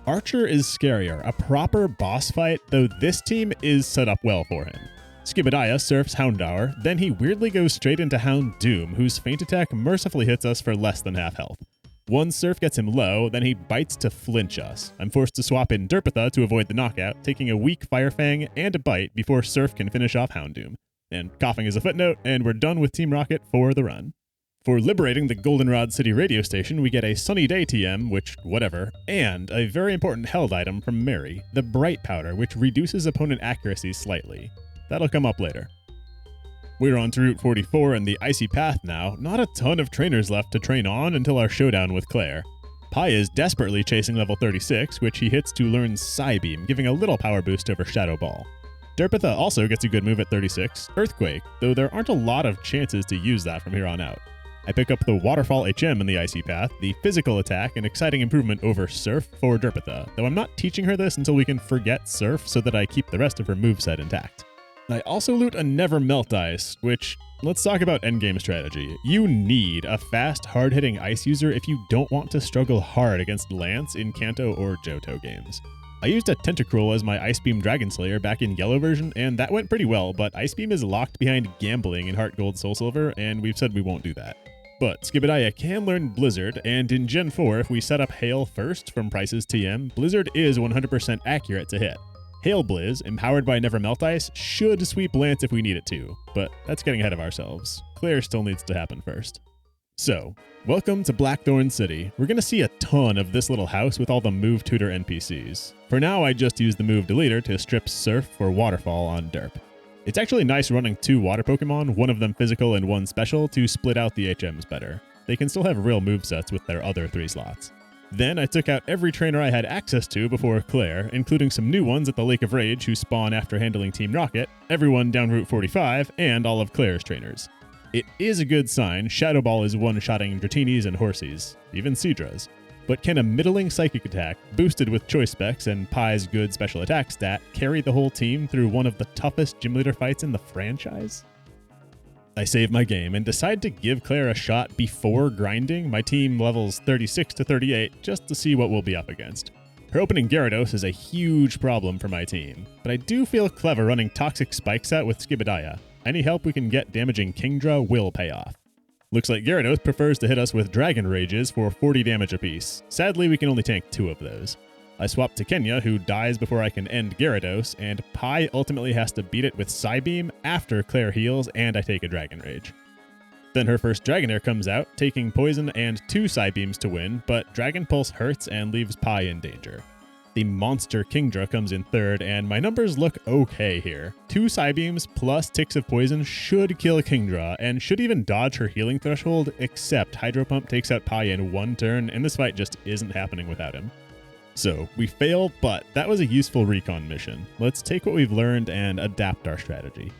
Archer is scarier, a proper boss fight, though this team is set up well for him. Skibidaya surfs Houndour, then he weirdly goes straight into Houndoom, whose feint attack mercifully hits us for less than half health. One surf gets him low, then he bites to flinch us. I'm forced to swap in Derpatha to avoid the knockout, taking a weak Fire Fang and a bite before Surf can finish off Houndoom. And coughing is a footnote, and we're done with Team Rocket for the run. For liberating the Goldenrod City radio station, we get a Sunny Day TM, which, whatever, and a very important held item from Mary, the Bright Powder, which reduces opponent accuracy slightly. That'll come up later. We're on to Route 44 and the Icy Path now, not a ton of trainers left to train on until our showdown with Clair. Pi is desperately chasing level 36, which he hits to learn Psybeam, giving a little power boost over Shadow Ball. Derpatha also gets a good move at 36, Earthquake, though there aren't a lot of chances to use that from here on out. I pick up the Waterfall HM in the Icy Path, the physical attack, an exciting improvement over Surf for Derpitha, though I'm not teaching her this until we can forget Surf so that I keep the rest of her moveset intact. I also loot a Never Melt Ice, which, let's talk about endgame strategy. You need a fast, hard-hitting ice user if you don't want to struggle hard against Lance in Kanto or Johto games. I used a Tentacool as my Ice Beam Dragon Slayer back in Yellow version, and that went pretty well, but Ice Beam is locked behind Gambling in HeartGold Soul Silver, and we've said we won't do that. But Skibidaya can learn Blizzard, and in Gen 4, if we set up Hail first from Price's TM, Blizzard is 100% accurate to hit. Hail Blizz, empowered by Never Melt Ice, should sweep Lance if we need it to, but that's getting ahead of ourselves. Clair still needs to happen first. So, welcome to Blackthorn City. We're going to see a ton of this little house with all the Move Tutor NPCs. For now, I just use the Move Deleter to strip Surf for Waterfall on Derp. It's actually nice running 2 water Pokemon, one of them physical and one special, to split out the HMs better. They can still have real movesets with their other 3 slots. Then I took out every trainer I had access to before Clair, including some new ones at the Lake of Rage who spawn after handling Team Rocket, everyone down Route 45, and all of Clair's trainers. It is a good sign Shadow Ball is one-shotting Dratinis and Horsies, even Seadras. But can a middling Psychic attack, boosted with choice specs and Pie's good special attack stat, carry the whole team through one of the toughest gym leader fights in the franchise? I save my game and decide to give Clair a shot before grinding my team levels 36 to 38 just to see what we'll be up against. Her opening Gyarados is a huge problem for my team, but I do feel clever running Toxic Spikes out with Skibidaya. Any help we can get damaging Kingdra will pay off. Looks like Gyarados prefers to hit us with Dragon Rages for 40 damage apiece. Sadly, we can only tank 2 of those. I swap to Kenya, who dies before I can end Gyarados, and Pie ultimately has to beat it with Psybeam after Clair heals and I take a Dragon Rage. Then her first Dragonair comes out, taking Poison and 2 Psybeams to win, but Dragon Pulse hurts and leaves Pie in danger. The monster Kingdra comes in third, and my numbers look okay here. 2 Psybeams plus Ticks of Poison should kill Kingdra, and should even dodge her healing threshold, except Hydro Pump takes out Pie in 1 turn, and this fight just isn't happening without him. So, we fail, but that was a useful recon mission. Let's take what we've learned and adapt our strategy.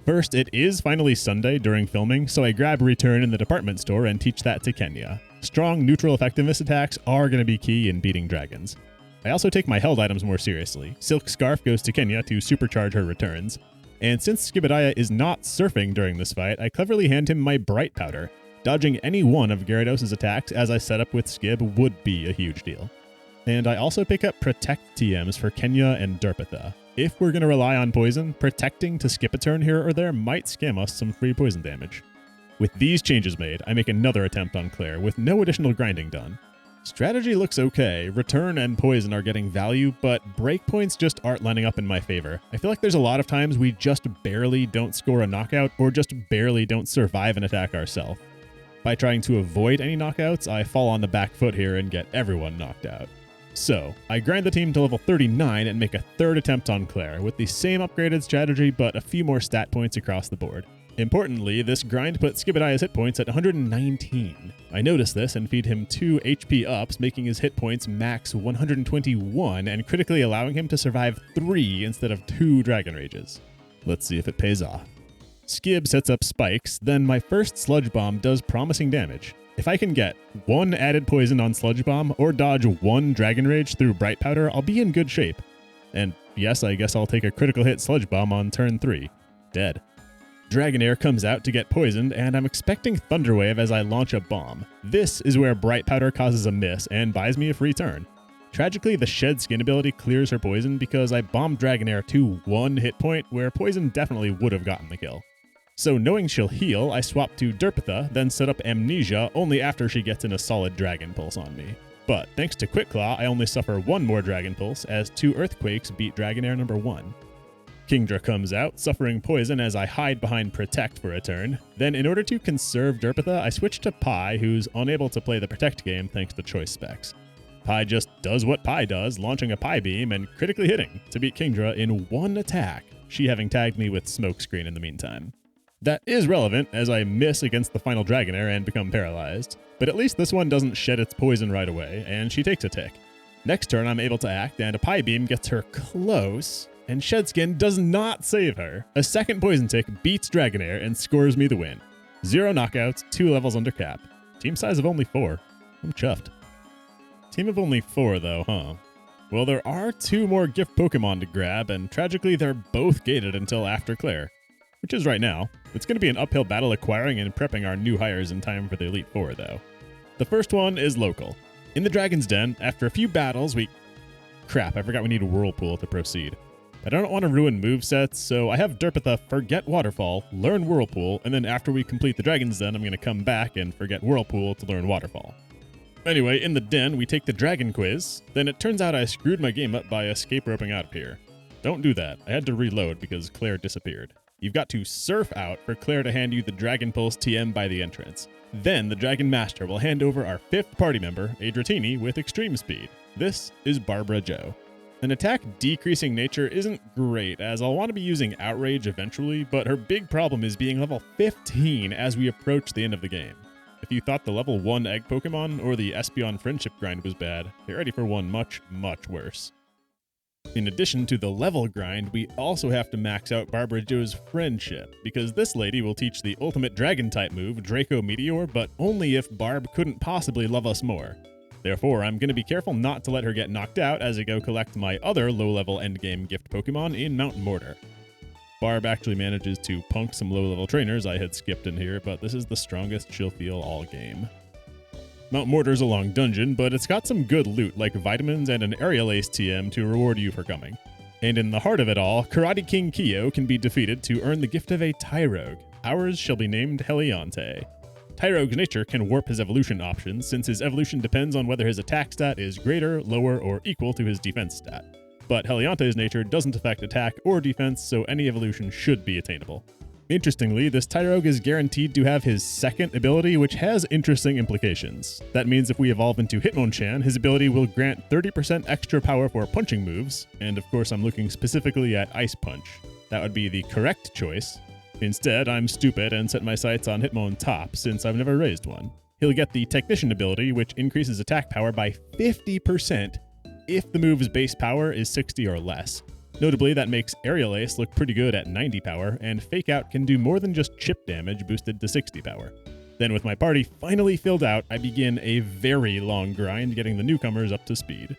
First, it is finally Sunday during filming, so I grab Return in the department store and teach that to Kenya. Strong neutral effectiveness attacks are going to be key in beating dragons. I also take my held items more seriously. Silk Scarf goes to Kenya to supercharge her returns. And since Skibidaya is not surfing during this fight, I cleverly hand him my Bright Powder. Dodging any one of Gyarados' attacks as I set up with Skib would be a huge deal. And I also pick up Protect TMs for Kenya and Derpitha. If we're going to rely on poison, protecting to skip a turn here or there might scam us some free poison damage. With these changes made, I make another attempt on Clair with no additional grinding done. Strategy looks okay, Return and Poison are getting value, but breakpoints just aren't lining up in my favor. I feel like there's a lot of times we just barely don't score a knockout or just barely don't survive an attack ourselves. By trying to avoid any knockouts, I fall on the back foot here and get everyone knocked out. So, I grind the team to level 39 and make a third attempt on Clair, with the same upgraded strategy but a few more stat points across the board. Importantly, this grind put Skibidaya's hit points at 119. I notice this and feed him 2 HP ups, making his hit points max 121 and critically allowing him to survive 3 instead of 2 Dragon Rages. Let's see if it pays off. Skib sets up spikes, then my first Sludge Bomb does promising damage. If I can get 1 added poison on Sludge Bomb or dodge 1 Dragon Rage through Bright Powder, I'll be in good shape. And yes, I guess I'll take a critical hit Sludge Bomb on turn 3. Dead. Dragonair comes out to get poisoned, and I'm expecting Thunder Wave as I launch a bomb. This is where Bright Powder causes a miss and buys me a free turn. Tragically, the Shed Skin ability clears her poison because I bombed Dragonair to 1 hit point where poison definitely would have gotten the kill. So knowing she'll heal, I swap to Derpitha, then set up Amnesia only after she gets in a solid Dragon Pulse on me. But thanks to Quick Claw, I only suffer 1 more Dragon Pulse as 2 Earthquakes beat Dragonair number 1. Kingdra comes out, suffering poison as I hide behind Protect for a turn. Then in order to conserve Derpitha, I switch to Pie, who's unable to play the Protect game thanks to choice specs. Pie just does what Pie does, launching a Pie Beam and critically hitting to beat Kingdra in 1 attack, she having tagged me with Smokescreen in the meantime. That is relevant as I miss against the final Dragonair and become paralyzed, but at least this one doesn't shed its poison right away, and she takes a tick. Next turn I'm able to act, and a Pie Beam gets her close, and Shed Skin does not save her. A second poison tick beats Dragonair and scores me the win. 0 knockouts, 2 levels under cap. Team size of only 4. I'm chuffed. Team of only 4 though, huh? Well, there are 2 more gift Pokemon to grab, and tragically they're both gated until after Clair, which is right now. It's going to be an uphill battle acquiring and prepping our new hires in time for the Elite Four though. The first one is local. In the Dragon's Den, after a few battles, Crap, I forgot we need a Whirlpool to proceed. I don't want to ruin movesets, so I have Derpitha forget Waterfall, learn Whirlpool, and then after we complete the Dragon's Den, I'm going to come back and forget Whirlpool to learn Waterfall. Anyway, in the den, we take the Dragon Quiz, then it turns out I screwed my game up by escape roping out of here. Don't do that. I had to reload because Clair disappeared. You've got to surf out for Clair to hand you the Dragon Pulse TM by the entrance. Then the Dragon Master will hand over our 5th party member, a Dratini, with extreme speed. This is Barbara Joe. An attack decreasing nature isn't great, as I'll want to be using Outrage eventually, but her big problem is being level 15 as we approach the end of the game. If you thought the level 1 egg Pokemon or the Espeon friendship grind was bad, get ready for one much, much worse. In addition to the level grind, we also have to max out Barbara Joe's friendship, because this lady will teach the ultimate dragon type move, Draco Meteor, but only if Barb couldn't possibly love us more. Therefore, I'm going to be careful not to let her get knocked out as I go collect my other low-level endgame gift Pokemon in Mount Mortar. Barb actually manages to punk some low-level trainers I had skipped in here, but this is the strongest she'll feel all game. Mount Mortar's a long dungeon, but it's got some good loot like vitamins and an Aerial Ace TM to reward you for coming. And in the heart of it all, Karate King Kyo can be defeated to earn the gift of a Tyrogue. Ours shall be named Heliante. Tyrogue's nature can warp his evolution options, since his evolution depends on whether his attack stat is greater, lower, or equal to his defense stat. But Heliante's nature doesn't affect attack or defense, so any evolution should be attainable. Interestingly, this Tyrogue is guaranteed to have his second ability, which has interesting implications. That means if we evolve into Hitmonchan, his ability will grant 30% extra power for punching moves, and of course I'm looking specifically at Ice Punch. That would be the correct choice. Instead, I'm stupid and set my sights on Hitmon Top, since I've never raised one. He'll get the Technician ability, which increases attack power by 50% if the move's base power is 60 or less. Notably, that makes Aerial Ace look pretty good at 90 power, and Fake Out can do more than just chip damage boosted to 60 power. Then with my party finally filled out, I begin a very long grind getting the newcomers up to speed.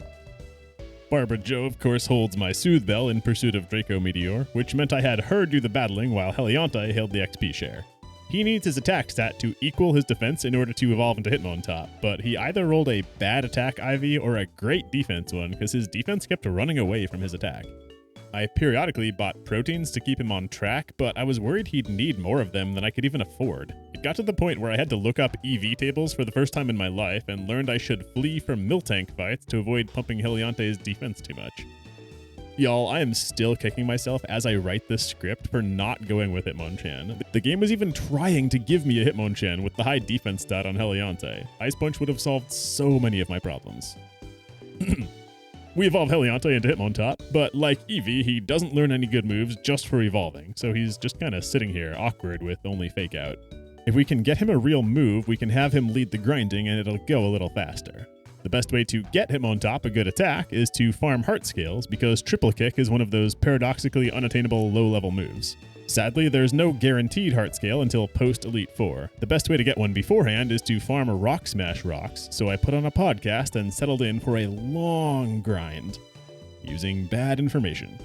Barbara Joe, of course, holds my Soothe Bell in pursuit of Draco Meteor, which meant I had her do the battling while Heliante held the XP share. He needs his attack stat to equal his defense in order to evolve into Hitmontop, but he either rolled a bad attack IV or a great defense one because his defense kept running away from his attack. I periodically bought proteins to keep him on track, but I was worried he'd need more of them than I could even afford. It got to the point where I had to look up EV tables for the first time in my life and learned I should flee from Miltank fights to avoid pumping Heliante's defense too much. Y'all, I am still kicking myself as I write this script for not going with Hitmonchan. The game was even trying to give me a Hitmonchan with the high defense stat on Heliante. Ice Punch would have solved so many of my problems. We evolve Heliante into Hitmontop, but like Eevee, he doesn't learn any good moves just for evolving, so he's just kind of sitting here awkward with only Fake Out. If we can get him a real move, we can have him lead the grinding and it'll go a little faster. The best way to get Hitmontop a good attack is to farm heart scales, because Triple Kick is one of those paradoxically unattainable low-level moves. Sadly, there's no guaranteed heart scale until post-Elite Four. The best way to get one beforehand is to farm a Rock Smash rocks, so I put on a podcast and settled in for a long grind, using bad information.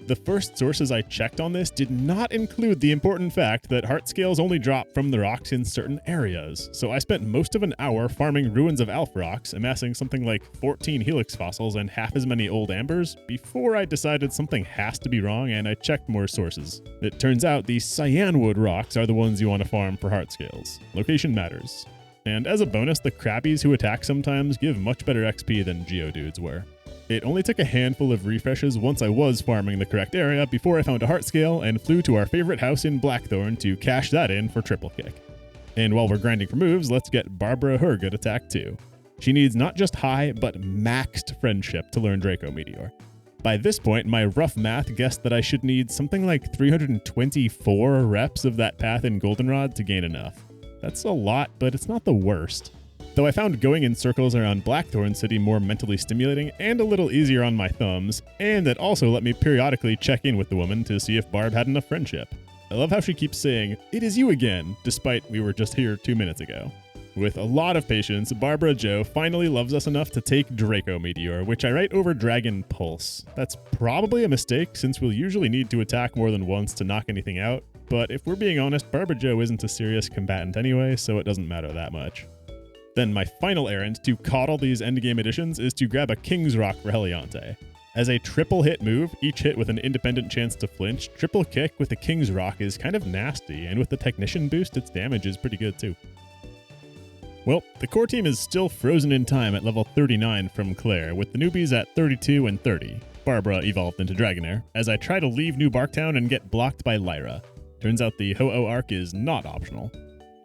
The first sources I checked on this did not include the important fact that heart scales only drop from the rocks in certain areas, so I spent most of an hour farming ruins of Alph rocks, amassing something like 14 Helix fossils and half as many old ambers, before I decided something has to be wrong and I checked more sources. It turns out the Cyanwood rocks are the ones you want to farm for heart scales. Location matters. And as a bonus, the Crabbies who attack sometimes give much better XP than Geodudes were. It only took a handful of refreshes once I was farming the correct area before I found a heart scale and flew to our favorite house in Blackthorn to cash that in for Triple Kick. And while we're grinding for moves, let's get Barbara her good attack too. She needs not just high, but maxed friendship to learn Draco Meteor. By this point, my rough math guessed that I should need something like 324 reps of that path in Goldenrod to gain enough. That's a lot, but it's not the worst. Though I found going in circles around Blackthorn City more mentally stimulating and a little easier on my thumbs, and it also let me periodically check in with the woman to see if Barb had enough friendship. I love how she keeps saying, "It is you again," despite we were just here 2 minutes ago. With a lot of patience, Barbara Jo finally loves us enough to take Draco Meteor, which I write over Dragon Pulse. That's probably a mistake since we'll usually need to attack more than once to knock anything out, but if we're being honest, Barbara Jo isn't a serious combatant anyway, so it doesn't matter that much. Then my final errand to coddle these endgame editions is to grab a King's Rock for Heliante. As a triple hit move, each hit with an independent chance to flinch, triple kick with the King's Rock is kind of nasty, and with the Technician boost, its damage is pretty good too. Well, the core team is still frozen in time at level 39 from Clair, with the newbies at 32 and 30. Barbara evolved into Dragonair, as I try to leave New Barktown and get blocked by Lyra. Turns out the Ho-Oh arc is not optional.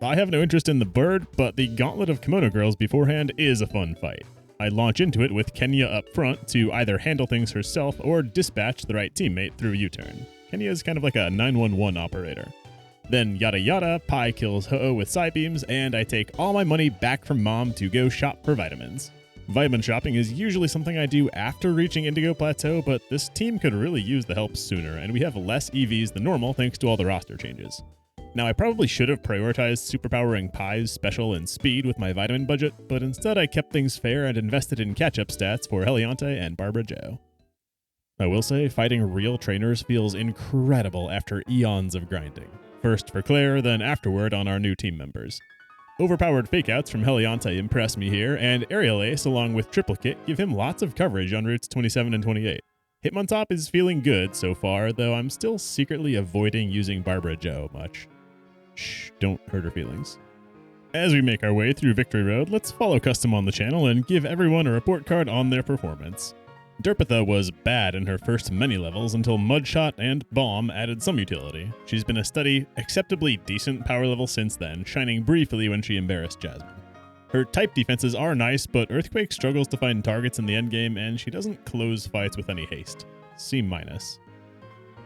I have no interest in the bird, but the Gauntlet of Kimono Girls beforehand is a fun fight. I launch into it with Kenya up front to either handle things herself or dispatch the right teammate through U-turn. Kenya is kind of like a 911 operator. Then yada yada, Pi kills Ho-Oh with side beams, and I take all my money back from Mom to go shop for vitamins. Vitamin shopping is usually something I do after reaching Indigo Plateau, but this team could really use the help sooner, and we have less EVs than normal thanks to all the roster changes. Now, I probably should have prioritized superpowering Pi's special and speed with my vitamin budget, but instead I kept things fair and invested in catch-up stats for Heliante and Barbara Jo. I will say, fighting real trainers feels incredible after eons of grinding. First for Claire, then afterward on our new team members. Overpowered fakeouts from Heliante impress me here, and Aerial Ace along with Triplicate give him lots of coverage on routes 27 and 28. Hitmontop is feeling good so far, though I'm still secretly avoiding using Barbara Jo much. Shh, don't hurt her feelings. As we make our way through Victory Road, let's follow Custom on the channel and give everyone a report card on their performance. Derpitha was bad in her first many levels until Mudshot and Bomb added some utility. She's been a steady, acceptably decent power level since then, shining briefly when she embarrassed Jasmine. Her type defenses are nice, but Earthquake struggles to find targets in the endgame, and she doesn't close fights with any haste. C-.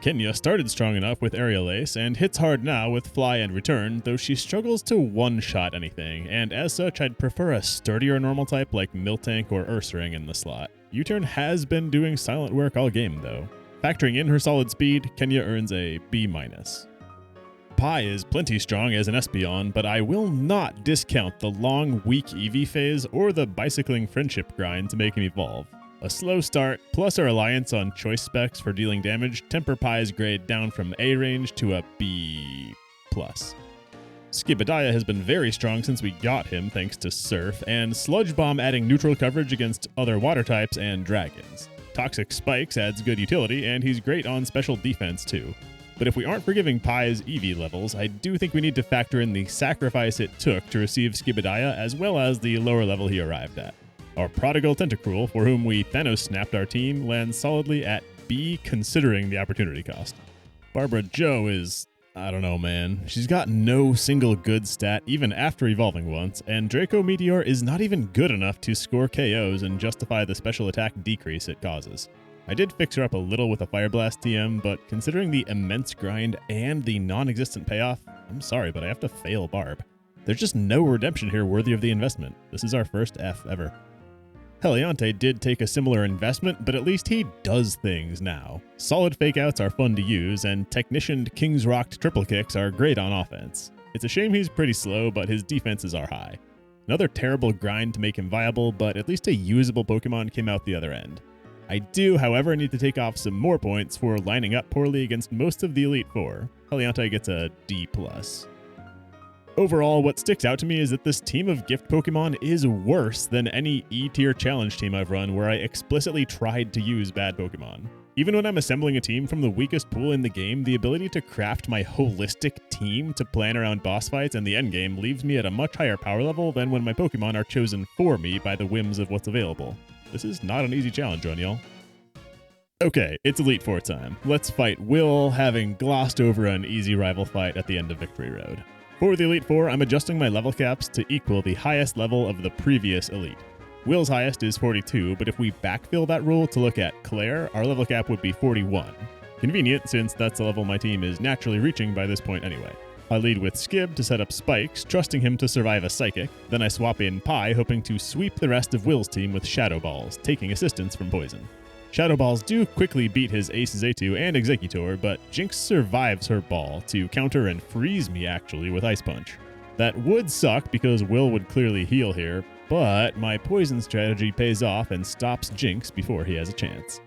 Kenya started strong enough with Aerial Ace, and hits hard now with Fly and Return, though she struggles to one-shot anything, and as such I'd prefer a sturdier normal type like Miltank or Ursaring in the slot. U-turn has been doing silent work all game though. Factoring in her solid speed, Kenya earns a B-. Pi is plenty strong as an Espeon, but I will not discount the long, weak EV phase or the bicycling friendship grind to make him evolve. A slow start, plus our reliance on choice specs for dealing damage, temper Pi's grade down from A range to a B+. Skibadiah has been very strong since we got him thanks to Surf, and Sludge Bomb adding neutral coverage against other water types and dragons. Toxic Spikes adds good utility, and he's great on special defense too. But if we aren't forgiving Pi's EV levels, I do think we need to factor in the sacrifice it took to receive Skibadiah as well as the lower level he arrived at. Our prodigal Tentacool, for whom we Thanos snapped our team, lands solidly at B considering the opportunity cost. Barbara Jo is, I don't know man, she's got no single good stat even after evolving once, and Draco Meteor is not even good enough to score KOs and justify the special attack decrease it causes. I did fix her up a little with a Fire Blast TM, but considering the immense grind and the non-existent payoff, I'm sorry, but I have to fail Barb. There's just no redemption here worthy of the investment. This is our first F ever. Heliante did take a similar investment, but at least he does things now. Solid fakeouts are fun to use, and technicianed King's Rocked triple kicks are great on offense. It's a shame he's pretty slow, but his defenses are high. Another terrible grind to make him viable, but at least a usable Pokemon came out the other end. I do, however, need to take off some more points for lining up poorly against most of the Elite Four. Heliante gets a D+. Overall, what sticks out to me is that this team of gift Pokemon is worse than any E-tier challenge team I've run where I explicitly tried to use bad Pokemon. Even when I'm assembling a team from the weakest pool in the game, the ability to craft my holistic team to plan around boss fights and the endgame leaves me at a much higher power level than when my Pokemon are chosen for me by the whims of what's available. This is not an easy challenge run, y'all. Okay, it's Elite Four time. Let's fight Will, having glossed over an easy rival fight at the end of Victory Road. For the Elite Four, I'm adjusting my level caps to equal the highest level of the previous Elite. Will's highest is 42, but if we backfill that rule to look at Clair, our level cap would be 41. Convenient, since that's the level my team is naturally reaching by this point anyway. I lead with Skib to set up spikes, trusting him to survive a Psychic, then I swap in Pi, hoping to sweep the rest of Will's team with Shadow Balls, taking assistance from Poison. Shadow Balls do quickly beat his Ace Zatu and Executor, but Jinx survives her ball to counter and freeze me actually with Ice Punch. That would suck because Will would clearly heal here, but my poison strategy pays off and stops Jinx before he has a chance.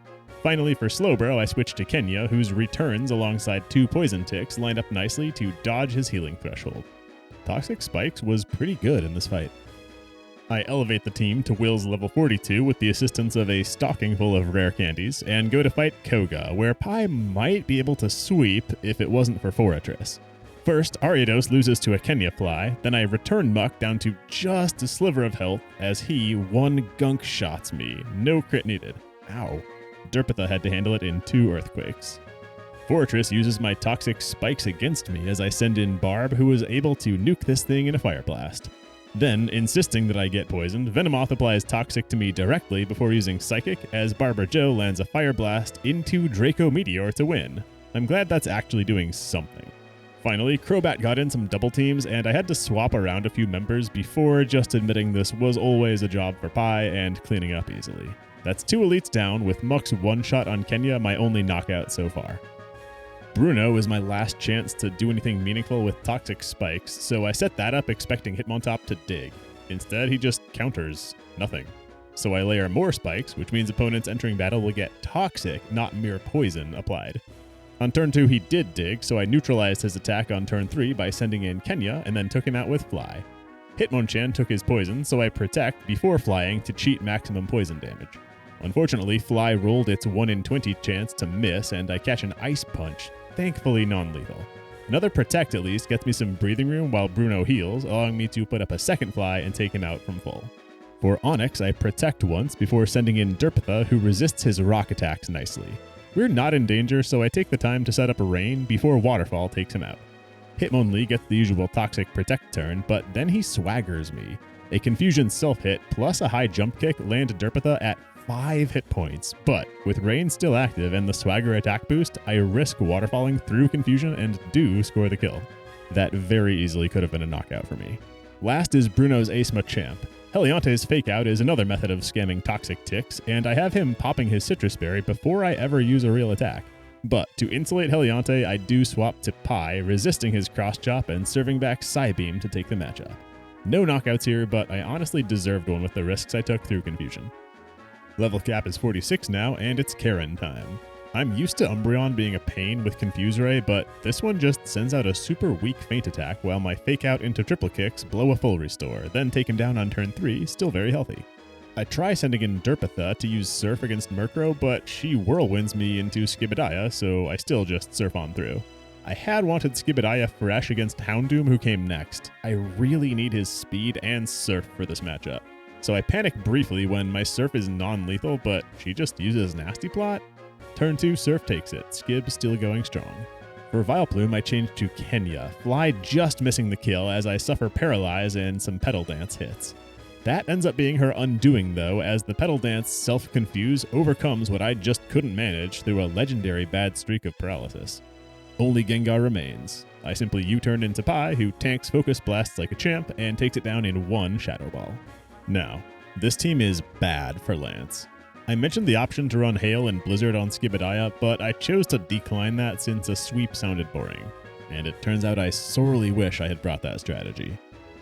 Finally, for Slowbro, I switch to Kenya, whose returns alongside 2 poison ticks line up nicely to dodge his healing threshold. Toxic Spikes was pretty good in this fight. I elevate the team to Will's level 42 with the assistance of a stocking full of rare candies, and go to fight Koga, where Pi might be able to sweep if it wasn't for Forretress. First, Ariados loses to a Kenya Fly, then I return Muck down to just a sliver of health as he one gunk shots me. No crit needed. Ow. Derpitha had to handle it in 2 earthquakes. Fortress uses my Toxic Spikes against me as I send in Barb, who was able to nuke this thing in a Fire Blast. Then, insisting that I get poisoned, Venomoth applies Toxic to me directly before using Psychic, as Barber Joe lands a Fire Blast into Draco Meteor to win. I'm glad that's actually doing something. Finally, Crobat got in some double teams, and I had to swap around a few members before just admitting this was always a job for Pi and cleaning up easily. That's 2 elites down, with Muck's one-shot on Kenya my only knockout so far. Bruno is my last chance to do anything meaningful with Toxic Spikes, so I set that up expecting Hitmontop to dig. Instead, he just counters nothing. So I layer more spikes, which means opponents entering battle will get Toxic, not mere poison, applied. On turn 2 he did dig, so I neutralized his attack on turn 3 by sending in Kenya and then took him out with Fly. Hitmonchan took his poison, so I protect before flying to cheat maximum poison damage. Unfortunately, Fly rolled its 1 in 20 chance to miss, and I catch an Ice Punch, thankfully non-lethal. Another protect at least gets me some breathing room while Bruno heals, allowing me to put up a second Fly and take him out from full. For Onyx, I protect once before sending in Derpitha, who resists his rock attacks nicely. We're not in danger, so I take the time to set up a rain before Waterfall takes him out. Hitmonlee gets the usual Toxic Protect turn, but then he swaggers me. A Confusion self-hit plus a high jump kick land Derpitha at 5 hit points, but with Rain still active and the Swagger attack boost, I risk waterfalling through Confusion and do score the kill. That very easily could have been a knockout for me. Last is Bruno's Ace Machamp. Heliante's Fake Out is another method of scamming Toxic Ticks, and I have him popping his Citrus Berry before I ever use a real attack. But to insulate Heliante, I do swap to Pi, resisting his Cross Chop and serving back Psybeam to take the matchup. No knockouts here, but I honestly deserved one with the risks I took through Confusion. Level cap is 46 now, and it's Karen time. I'm used to Umbreon being a pain with Confuse Ray, but this one just sends out a super weak feint attack while my Fake Out into triple kicks blow a full restore, then take him down on turn 3, still very healthy. I try sending in Derpitha to use Surf against Murkrow, but she whirlwinds me into Skibadiah, so I still just surf on through. I had wanted Skibadiah fresh against Houndoom, who came next. I really need his speed and Surf for this matchup. So I panic briefly when my Surf is non-lethal, but she just uses Nasty Plot. Turn 2, Surf takes it, Skib still going strong. For Vileplume, I change to Kenya, Fly just missing the kill as I suffer Paralyze and some Petal Dance hits. That ends up being her undoing though, as the Petal Dance Self-Confuse overcomes what I just couldn't manage through a legendary bad streak of paralysis. Only Gengar remains. I simply U-turn into Pi, who tanks Focus Blasts like a champ and takes it down in 1 Shadow Ball. Now, this team is bad for Lance. I mentioned the option to run Hail and Blizzard on Skibadiah, but I chose to decline that since a sweep sounded boring. And it turns out I sorely wish I had brought that strategy.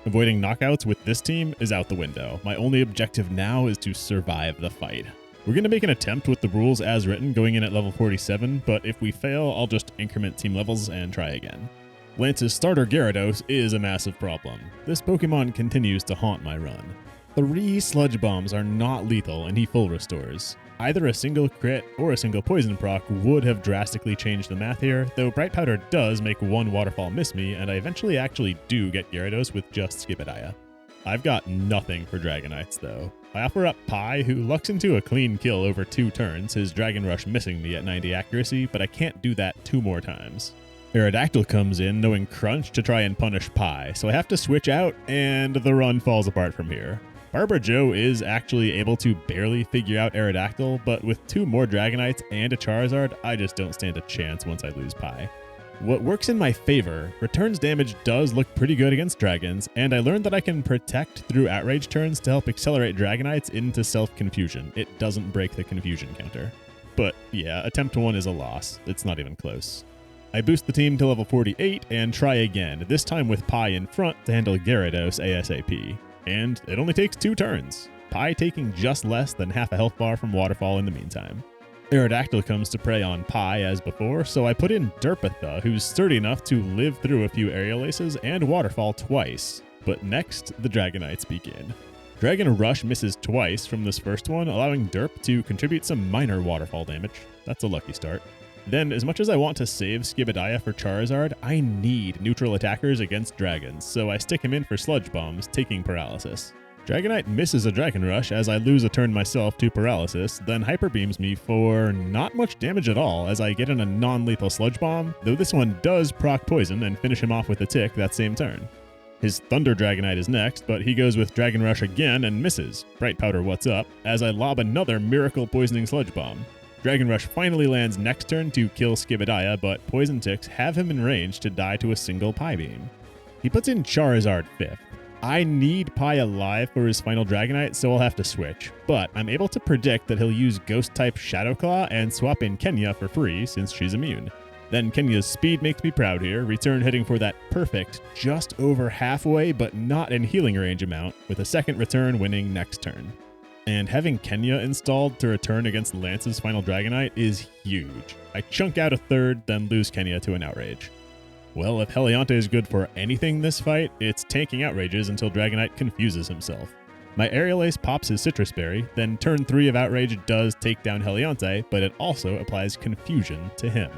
Avoiding knockouts with this team is out the window. My only objective now is to survive the fight. We're going to make an attempt with the rules as written going in at level 47, but if we fail, I'll just increment team levels and try again. Lance's starter Gyarados is a massive problem. This Pokemon continues to haunt my run. 3 Sludge Bombs are not lethal and he full restores. Either a single crit or a single poison proc would have drastically changed the math here, though Bright Powder does make 1 Waterfall miss me, and I eventually actually do get Gyarados with just Skibadiah. I've got nothing for Dragonites though. I offer up Pi, who lucks into a clean kill over 2 turns, his Dragon Rush missing me at 90 accuracy, but I can't do that 2 more times. Aerodactyl comes in knowing Crunch to try and punish Pi, so I have to switch out, and the run falls apart from here. Barber Joe is actually able to barely figure out Aerodactyl, but with 2 more Dragonites and a Charizard, I just don't stand a chance once I lose Pi. What works in my favor, returns damage does look pretty good against dragons, and I learned that I can protect through Outrage turns to help accelerate Dragonites into self-confusion. It doesn't break the confusion counter. but yeah, attempt 1 is a loss. It's not even close. I boost the team to level 48 and try again, this time with Pi in front to handle Gyarados ASAP. And it only takes 2 turns, Pi taking just less than half a health bar from Waterfall in the meantime. Aerodactyl comes to prey on Pi as before, so I put in Derpatha, who's sturdy enough to live through a few aerial aces and Waterfall twice. But next, the Dragonites begin. Dragon Rush misses twice from this first one, allowing Derp to contribute some minor Waterfall damage. That's a lucky start. Then, as much as I want to save Skibadiah for Charizard, I need neutral attackers against dragons, so I stick him in for Sludge Bombs, taking Paralysis. Dragonite misses a Dragon Rush as I lose a turn myself to Paralysis, then Hyper Beams me for not much damage at all as I get in a non-lethal Sludge Bomb, though this one does proc Poison and finish him off with a Tick that same turn. His Thunder Dragonite is next, but he goes with Dragon Rush again and misses. Bright Powder, what's up, as I lob another Miracle Poisoning Sludge Bomb. Dragon Rush finally lands next turn to kill Skibadiah, but Poison Ticks have him in range to die to a single Pi Beam. He puts in Charizard 5th. I need Pi alive for his final Dragonite, so I'll have to switch, but I'm able to predict that he'll use Ghost-type Shadow Claw and swap in Kenya for free since she's immune. Then Kenya's speed makes me proud here, return hitting for that perfect, just over halfway but not in healing range amount, with a second return winning next turn. And having Kenya installed to return against Lance's final Dragonite is huge. I chunk out a third, then lose Kenya to an Outrage. Well, if Heliante is good for anything this fight, it's tanking Outrages until Dragonite confuses himself. My Aerial Ace pops his Citrus Berry, then turn 3 of Outrage does take down Heliante, but it also applies Confusion to him.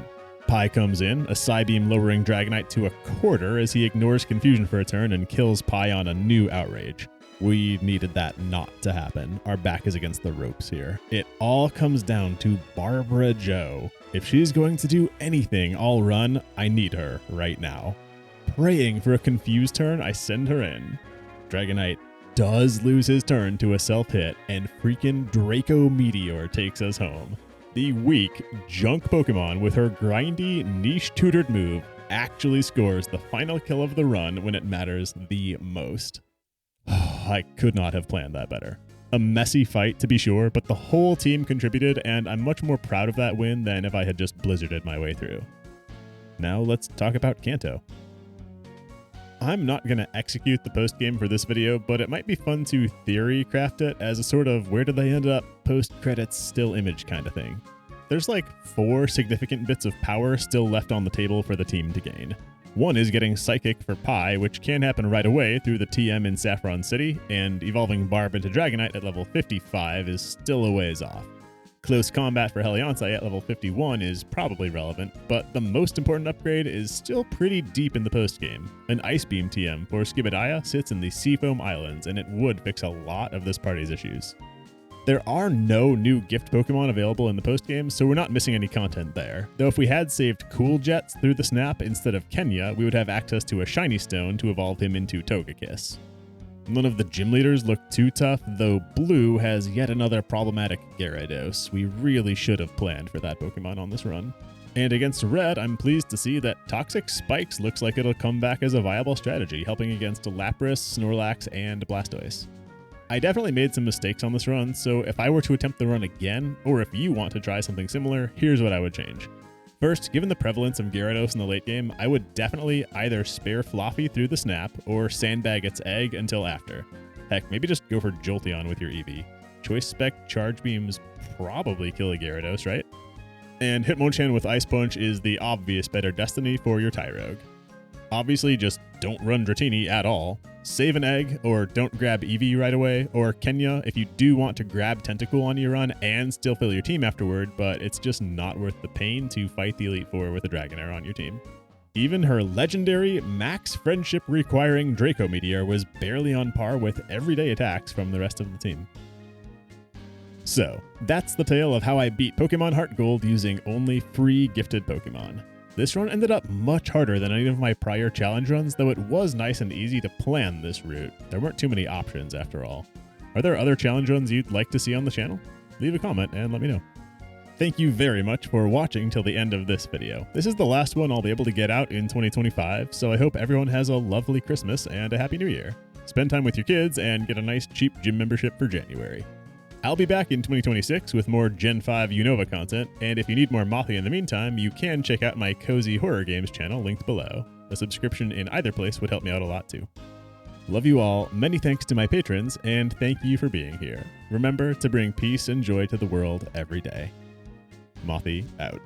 Pi comes in, a Psybeam lowering Dragonite to a quarter as he ignores Confusion for a turn and kills Pi on a new Outrage. We needed that not to happen. Our back is against the ropes here. It all comes down to Barbara Joe. If she's going to do anything all run, I need her right now. Praying for a confused turn, I send her in. Dragonite does lose his turn to a self-hit, and freaking Draco Meteor takes us home. The weak junk Pokemon with her grindy, niche-tutored move actually scores the final kill of the run when it matters the most. I could not have planned that better. A messy fight to be sure, but the whole team contributed and I'm much more proud of that win than if I had just blizzarded my way through. Now let's talk about Kanto. I'm not going to execute the post-game for this video, but it might be fun to theory craft it as a sort of where did they end up post-credits still image kind of thing. There's like 4 significant bits of power still left on the table for the team to gain. One is getting Psychic for Pi, which can happen right away through the TM in Saffron City, and evolving Barb into Dragonite at level 55 is still a ways off. Close Combat for Heliante at level 51 is probably relevant, but the most important upgrade is still pretty deep in the postgame. An Ice Beam TM for Skibadiah sits in the Seafoam Islands, and it would fix a lot of this party's issues. There are no new gift Pokemon available in the postgame, so we're not missing any content there. Though if we had saved Cool Jets through the snap instead of Kenya, we would have access to a Shiny Stone to evolve him into Togekiss. None of the gym leaders look too tough, though Blue has yet another problematic Gyarados. We really should have planned for that Pokemon on this run. And against Red, I'm pleased to see that Toxic Spikes looks like it'll come back as a viable strategy, helping against Lapras, Snorlax, and Blastoise. I definitely made some mistakes on this run, so if I were to attempt the run again, or if you want to try something similar, here's what I would change. First, given the prevalence of Gyarados in the late game, I would definitely either spare Fluffy through the snap, or sandbag its egg until after. Heck, maybe just go for Jolteon with your Eevee. Choice Spec Charge Beams probably kill a Gyarados, right? And Hitmonchan with Ice Punch is the obvious better destiny for your Tyrogue. Obviously, just don't run Dratini at all. Save an egg, or don't grab Eevee right away, or Kenya if you do want to grab Tentacool on your run and still fill your team afterward, but it's just not worth the pain to fight the Elite Four with a Dragonair on your team. Even her legendary, max friendship requiring Draco Meteor was barely on par with everyday attacks from the rest of the team. So, that's the tale of how I beat Pokémon HeartGold using only free gifted Pokémon. This run ended up much harder than any of my prior challenge runs, though it was nice and easy to plan this route. There weren't too many options after all. Are there other challenge runs you'd like to see on the channel? Leave a comment and let me know. Thank you very much for watching till the end of this video. This is the last one I'll be able to get out in 2025, so I hope everyone has a lovely Christmas and a Happy New Year. Spend time with your kids and get a nice cheap gym membership for January. I'll be back in 2026 with more Gen 5 Unova content, and if you need more Mothy in the meantime, you can check out my Cozy Horror Games channel linked below. A subscription in either place would help me out a lot too. Love you all, many thanks to my patrons, and thank you for being here. Remember to bring peace and joy to the world every day. Mothy out.